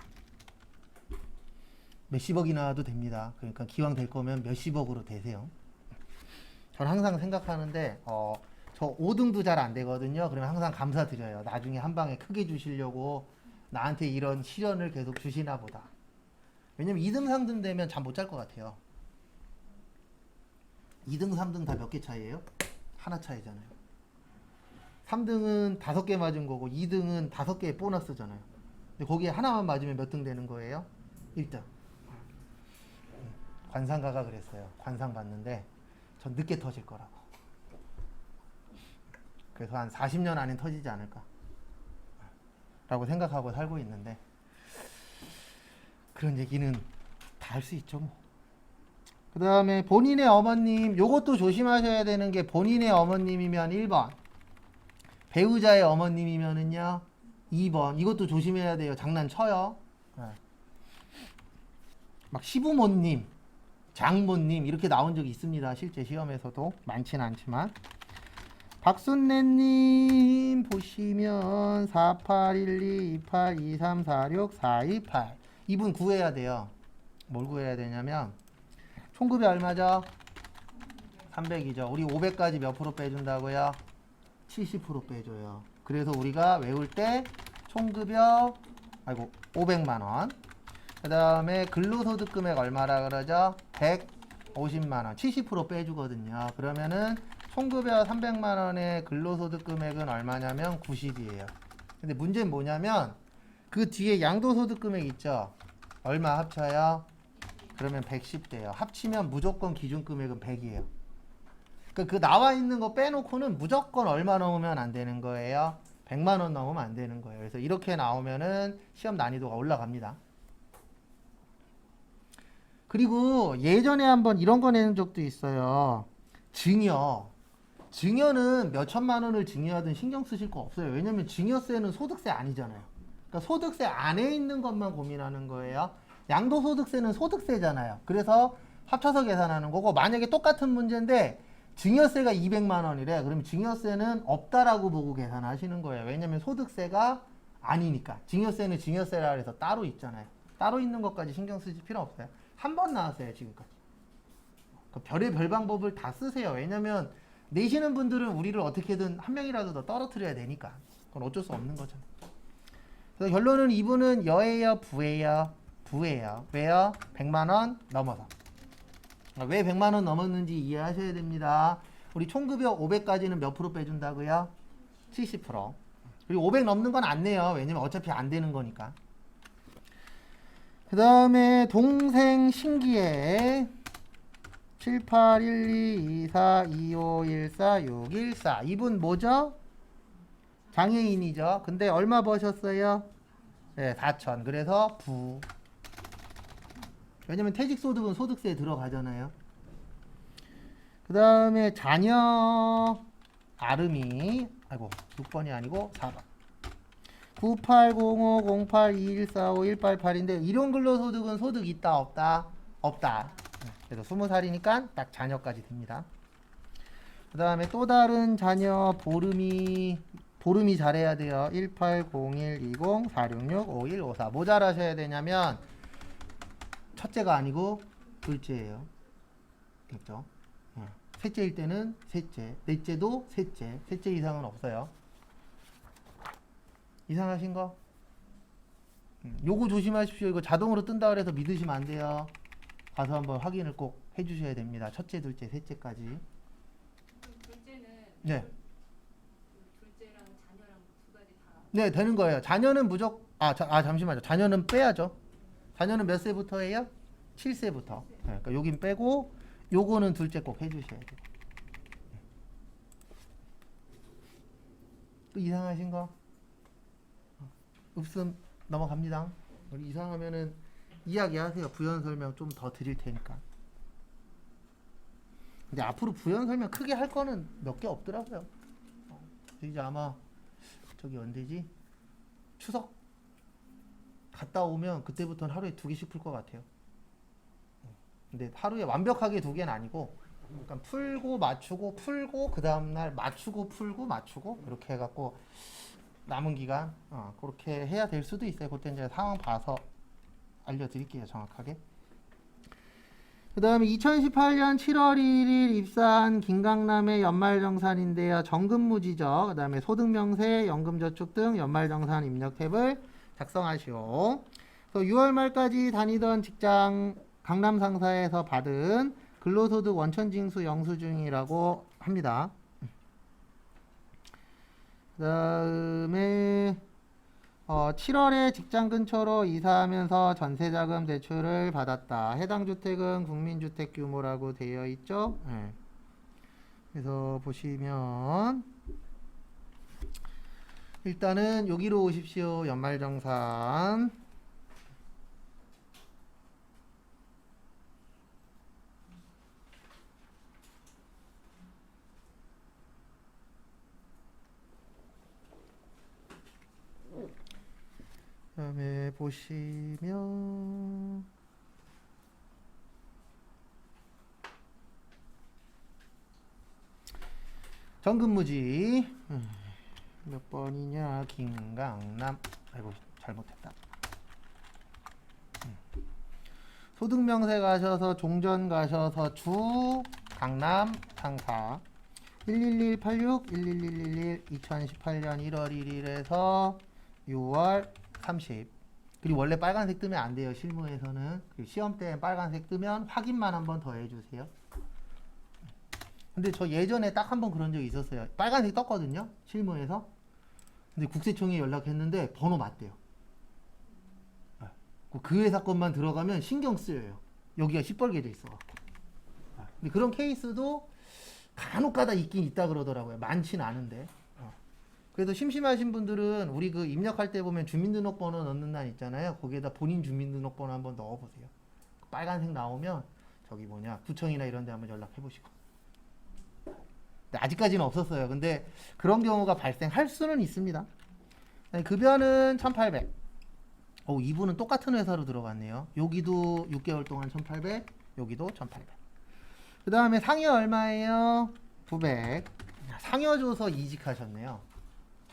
몇십억이 나와도 됩니다. 그러니까 기왕 될 거면 몇십억으로 되세요. 저는 항상 생각하는데 저 5등도 잘 안 되거든요. 그러면 항상 감사드려요. 나중에 한 방에 크게 주시려고 나한테 이런 시련을 계속 주시나 보다. 왜냐면 2등, 3등 되면 잠 못 잘 것 같아요. 2등, 3등 다 몇 개 차이예요? 하나 차이잖아요. 3등은 5개 맞은 거고 2등은 5개의 보너스잖아요. 근데 거기에 하나만 맞으면 몇 등 되는 거예요? 1등. 관상가가 그랬어요. 관상 봤는데 전 늦게 터질 거라고. 그래서 한 40년 안에 터지지 않을까 라고 생각하고 살고 있는데, 그런 얘기는 다 할 수 있죠 뭐. 그 다음에 본인의 어머님, 요것도 조심하셔야 되는 게, 본인의 어머님이면 1번, 배우자의 어머님이면은요 2번. 이것도 조심해야 돼요. 장난쳐요. 막 시부모님, 장모님 이렇게 나온 적이 있습니다. 실제 시험에서도 많지는 않지만. 박순래님 보시면 4812282346 이분 구해야 돼요. 뭘 구해야 되냐면 총급이 얼마죠? 300이죠. 우리 500까지 몇 프로 빼준다고요? 70% 빼줘요. 그래서 우리가 외울 때 총급여 500만원, 그 다음에 근로소득 금액 얼마라 그러죠? 150만원, 70% 빼주거든요. 그러면은 총급여 300만원의 근로소득 금액은 얼마냐면 90이에요. 근데 문제는 뭐냐면 그 뒤에 양도소득 금액 있죠? 얼마 합쳐요? 그러면 110 돼요. 합치면 무조건 기준금액은 100이에요. 그 나와 있는 거 빼놓고는 무조건 얼마 넘으면 안 되는 거예요? 100만원 넘으면 안 되는 거예요. 그래서 이렇게 나오면은 시험 난이도가 올라갑니다. 그리고 예전에 한번 이런 거 내는 적도 있어요. 증여. 증여는 몇 천만 원을 증여하든 신경 쓰실 거 없어요. 왜냐면 증여세는 소득세 아니잖아요. 그러니까 소득세 안에 있는 것만 고민하는 거예요. 양도소득세는 소득세잖아요. 그래서 합쳐서 계산하는 거고, 만약에 똑같은 문제인데 증여세가 200만 원이래. 그러면 증여세는 없다라고 보고 계산하시는 거예요. 왜냐면 소득세가 아니니까. 증여세는 증여세라 해서 따로 있잖아요. 따로 있는 것까지 신경 쓰실 필요 없어요. 한 번 나왔어요, 지금까지. 그 별의 별 방법을 다 쓰세요. 왜냐면 내시는 분들은 우리를 어떻게든 한 명이라도 더 떨어뜨려야 되니까. 그건 어쩔 수 없는 거죠. 그래서 결론은 이분은 여예요, 부예요? 부예요. 왜요? 100만 원 넘어서. 왜 100만 원 넘었는지 이해하셔야 됩니다. 우리 총급여 500까지는 몇 프로 빼준다고요? 70%. 그리고 500 넘는 건 안 내요. 왜냐면 어차피 안 되는 거니까. 그 다음에 동생 신기해. 78122425146114. 이분 뭐죠? 장애인이죠. 근데 얼마 버셨어요? 네, 4천. 그래서 부. 왜냐면 퇴직소득은 소득세에 들어가잖아요. 그 다음에 자녀 아름이 6번이 아니고 4번. 98050821451881인데 일용 근로소득은 소득 있다 없다? 없다. 그래서 20살이니까 딱 자녀까지 됩니다. 그 다음에 또 다른 자녀 보름이 잘해야 돼요. 18012046651554. 뭐 잘하셔야 되냐면 첫째가 아니고 둘째예요. 됐죠? 셋째일 때는 셋째, 넷째도 셋째, 셋째 이상은 없어요. 이상하신 거? 요거 조심하십시오. 이거 자동으로 뜬다 그래서 믿으시면 안 돼요. 가서 한번 확인을 꼭 해주셔야 됩니다. 첫째, 둘째, 셋째까지. 둘째는 네. 둘째랑 자녀랑 두 가지 다. 네, 되는 거예요. 자녀는 무조건 잠시만요. 자녀는 빼야죠. 자녀는 몇 세부터예요? 7세부터. 네, 그러니까 여긴 빼고 요거는 둘째 꼭 해주셔야 돼요. 또 이상하신 거? 없음 넘어갑니다. 우리 이상하면은 이야기하세요. 부연 설명 좀 더 드릴 테니까. 근데 앞으로 부연 설명 크게 할 거는 몇 개 없더라고요. 이제 아마 저기 언제지? 추석 갔다 오면 그때부터는 하루에 2개씩 풀 것 같아요. 근데 하루에 완벽하게 2개는 아니고 약간 풀고 맞추고 풀고 그 다음날 맞추고 풀고 맞추고 이렇게 해갖고 남은 기간 그렇게 해야 될 수도 있어요. 그때 이제 상황 봐서 알려드릴게요. 정확하게. 그 다음에 2018년 7월 1일 입사한 김강남의 연말정산인데요. 정근무지죠. 그 다음에 소득명세, 연금저축 등 연말정산 입력 탭을 작성하시오. 6월 말까지 다니던 직장 강남 상사에서 받은 근로소득 원천징수 영수증이라고 합니다. 그 다음에 7월에 직장 근처로 이사하면서 전세자금 대출을 받았다. 해당 주택은 국민주택 규모라고 되어 있죠. 네. 그래서 보시면 일단은 여기로 오십시오. 연말정산. 그 다음에 보시면 정근무지 몇 번이냐 김강남 아이고 잘못했다. 소득명세 가셔서 종전 가셔서 주 강남 상사 11186 11111 2018년 1월 1일에서 6월 30. 그리고 원래 빨간색 뜨면 안 돼요. 실무에서는. 그리고 시험 때 빨간색 뜨면 확인만 한번 더 해주세요. 근데 저 예전에 딱 한 번 그런 적이 있었어요. 빨간색 떴거든요. 실무에서. 근데 국세청에 연락했는데 번호 맞대요. 그 회사 것만 들어가면 신경 쓰여요. 여기가 시뻘게 돼 있어. 근데 그런 케이스도 간혹가다 있긴 있다 그러더라고요. 많진 않은데. 그래서 심심하신 분들은 우리 그 입력할 때 보면 주민등록번호 넣는 날 있잖아요. 거기에다 본인 주민등록번호 한번 넣어보세요. 빨간색 나오면 저기 구청이나 이런 데 한번 연락해 보시고. 근데 아직까지는 없었어요. 근데 그런 경우가 발생할 수는 있습니다. 급여는 1,800. 이분은 똑같은 회사로 들어갔네요. 여기도 6개월 동안 1,800, 여기도 1,800. 그 다음에 상여 얼마예요? 900. 상여 줘서 이직하셨네요.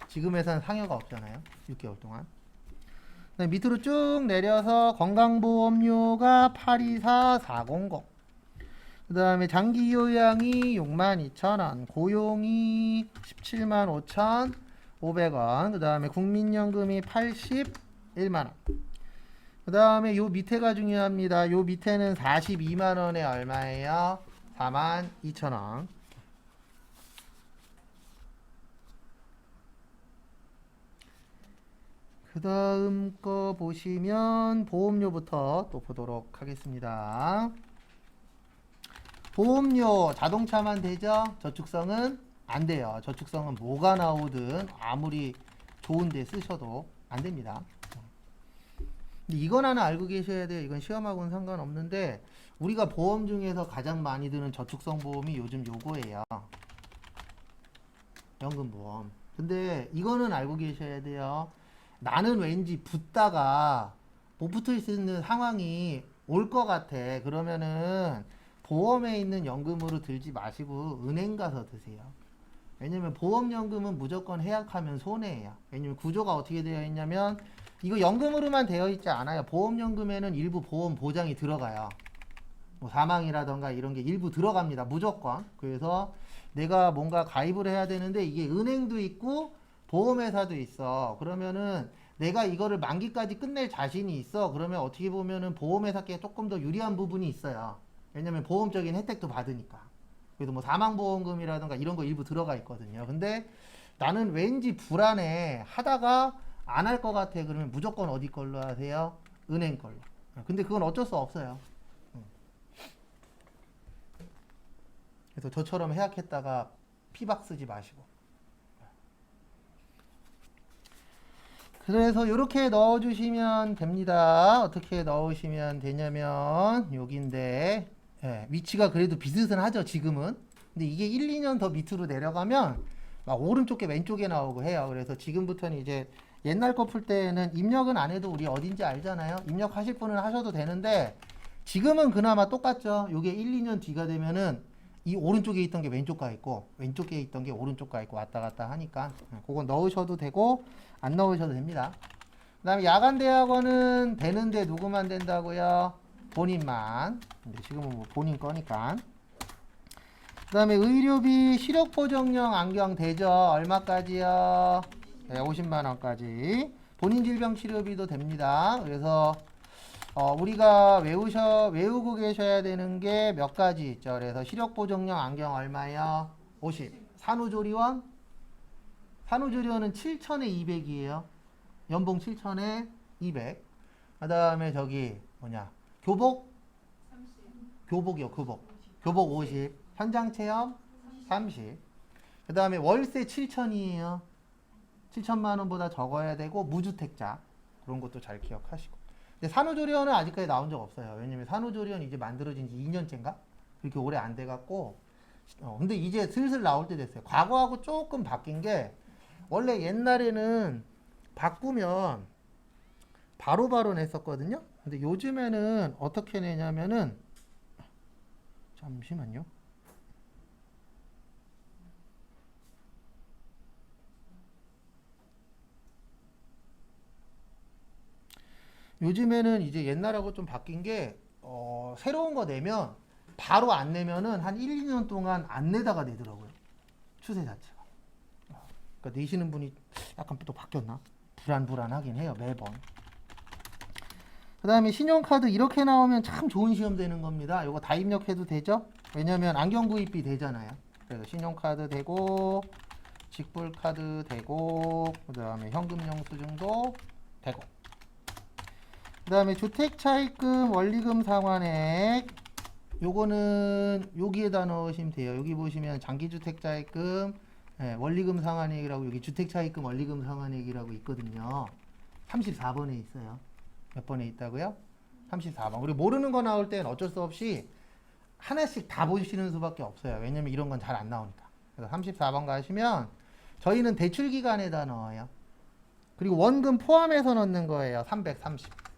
지금 회사는 상여가 없잖아요. 6개월 동안. 밑으로 쭉 내려서 건강보험료가 824400. 그 다음에 장기요양이 62,000원. 고용이 175,500원. 그 다음에 국민연금이 81만원. 그 다음에 요 밑에가 중요합니다. 요 밑에는 42만원에 얼마예요? 42,000원. 그 다음 거 보시면 보험료부터 또 보도록 하겠습니다. 보험료 자동차만 되죠? 저축성은 안 돼요. 저축성은 뭐가 나오든 아무리 좋은데 쓰셔도 안 됩니다. 근데 이건 하나 알고 계셔야 돼요. 이건 시험하고는 상관없는데 우리가 보험 중에서 가장 많이 드는 저축성 보험이 요즘 요거예요. 연금보험. 근데 이거는 알고 계셔야 돼요. 나는 왠지 붙다가 못 붙을 수 있는 상황이 올 것 같아. 그러면은 보험에 있는 연금으로 들지 마시고 은행 가서 드세요. 왜냐면 보험연금은 무조건 해약하면 손해예요. 왜냐면 구조가 어떻게 되어 있냐면 이거 연금으로만 되어 있지 않아요. 보험연금에는 일부 보험 보장이 들어가요. 뭐 사망이라던가 이런 게 일부 들어갑니다. 무조건. 그래서 내가 뭔가 가입을 해야 되는데 이게 은행도 있고 보험회사도 있어. 그러면은 내가 이거를 만기까지 끝낼 자신이 있어. 그러면 어떻게 보면은 보험회사께 조금 더 유리한 부분이 있어요. 왜냐면 보험적인 혜택도 받으니까. 그래도 뭐 사망보험금이라든가 이런 거 일부 들어가 있거든요. 근데 나는 왠지 불안해 하다가 안 할 것 같아. 그러면 무조건 어디 걸로 하세요? 은행 걸로. 근데 그건 어쩔 수 없어요. 그래서 저처럼 해약했다가 피박 쓰지 마시고. 그래서 이렇게 넣어주시면 됩니다. 어떻게 넣으시면 되냐면 여기인데 위치가 그래도 비슷하죠 지금은. 근데 이게 1, 2년 더 밑으로 내려가면 막 오른쪽에 왼쪽에 나오고 해요. 그래서 지금부터는 이제 옛날 거 풀 때는 입력은 안 해도 우리 어딘지 알잖아요. 입력하실 분은 하셔도 되는데 지금은 그나마 똑같죠. 요게 1, 2년 뒤가 되면은 이 오른쪽에 있던 게 왼쪽 가 있고 왼쪽에 있던 게 오른쪽 가 있고 왔다 갔다 하니까 그거 넣으셔도 되고 안 넣으셔도 됩니다. 그 다음에 야간 대학원은 되는데 누구만 된다고요? 본인만. 근데 지금은 뭐 본인 거니까. 그 다음에 의료비 시력보정용 안경 되죠? 얼마까지요? 네, 50만 원까지. 본인 질병 치료비도 됩니다. 그래서 우리가 외우고 계셔야 되는 게 몇 가지 있죠. 그래서 시력보정용 안경 얼마요? 50. 산후조리원? 산후조리원은 7,000에 200이에요. 연봉 7,000에 200. 그 다음에 저기 뭐냐? 교복? 30. 교복이요, 교복. 교복 50. 현장 체험? 30. 그 다음에 월세 7,000이에요. 7천만 원보다 적어야 되고 무주택자. 그런 것도 잘 기억하시고. 근데 산후조리원은 아직까지 나온 적 없어요. 왜냐면 산후조리원 이제 만들어진 지 2년째인가? 그렇게 오래 안 돼갖고. 근데 이제 슬슬 나올 때 됐어요. 과거하고 조금 바뀐 게 원래 옛날에는 바꾸면 바로바로 냈었거든요. 근데 요즘에는 어떻게 내냐면은 잠시만요. 요즘에는 이제 옛날하고 좀 바뀐 게 새로운 거 내면 바로 안 내면은 한 1, 2년 동안 안 내다가 내더라고요. 추세 자체가. 그러니까 내시는 분이 약간 또 바뀌었나? 불안불안하긴 해요, 매번. 그 다음에 신용카드 이렇게 나오면 참 좋은 시험 되는 겁니다. 이거 다 입력해도 되죠? 왜냐면 안경 구입비 되잖아요. 그래서 신용카드 되고 직불카드 되고 그 다음에 현금 영수증도 되고 그 다음에 주택차입금 원리금 상환액 요거는 여기에다 넣으시면 돼요. 여기 보시면 장기주택자입금 원리금 상환액이라고 여기 주택차입금 원리금 상환액이라고 있거든요. 34번에 있어요. 몇 번에 있다고요? 34번. 그리고 모르는 거 나올 땐 어쩔 수 없이 하나씩 다 보시는 수밖에 없어요. 왜냐면 이런 건 잘 안 나오니까. 그래서 34번 가시면 저희는 대출 기간에다 넣어요. 그리고 원금 포함해서 넣는 거예요. 330.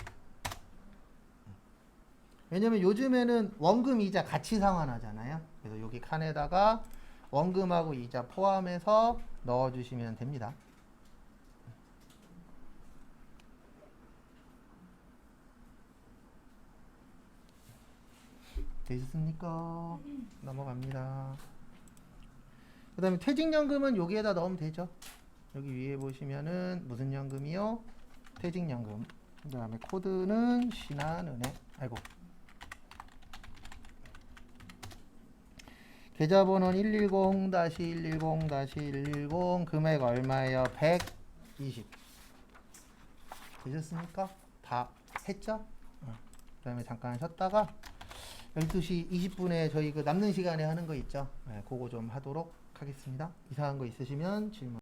왜냐면 요즘에는 원금 이자 같이 상환하잖아요. 그래서 여기 칸에다가 원금하고 이자 포함해서 넣어주시면 됩니다. 되셨습니까? 넘어갑니다. 그 다음에 퇴직연금은 여기에다 넣으면 되죠. 여기 위에 보시면은 무슨 연금이요? 퇴직연금. 그 다음에 코드는 신한은행. 아이고. 계좌번호는 110-110-110 금액 얼마예요? 120. 되셨습니까? 다 했죠? 그 다음에 잠깐 쉬었다가 12시 20분에 저희 그 남는 시간에 하는 거 있죠? 네, 그거 좀 하도록 하겠습니다. 이상한 거 있으시면 질문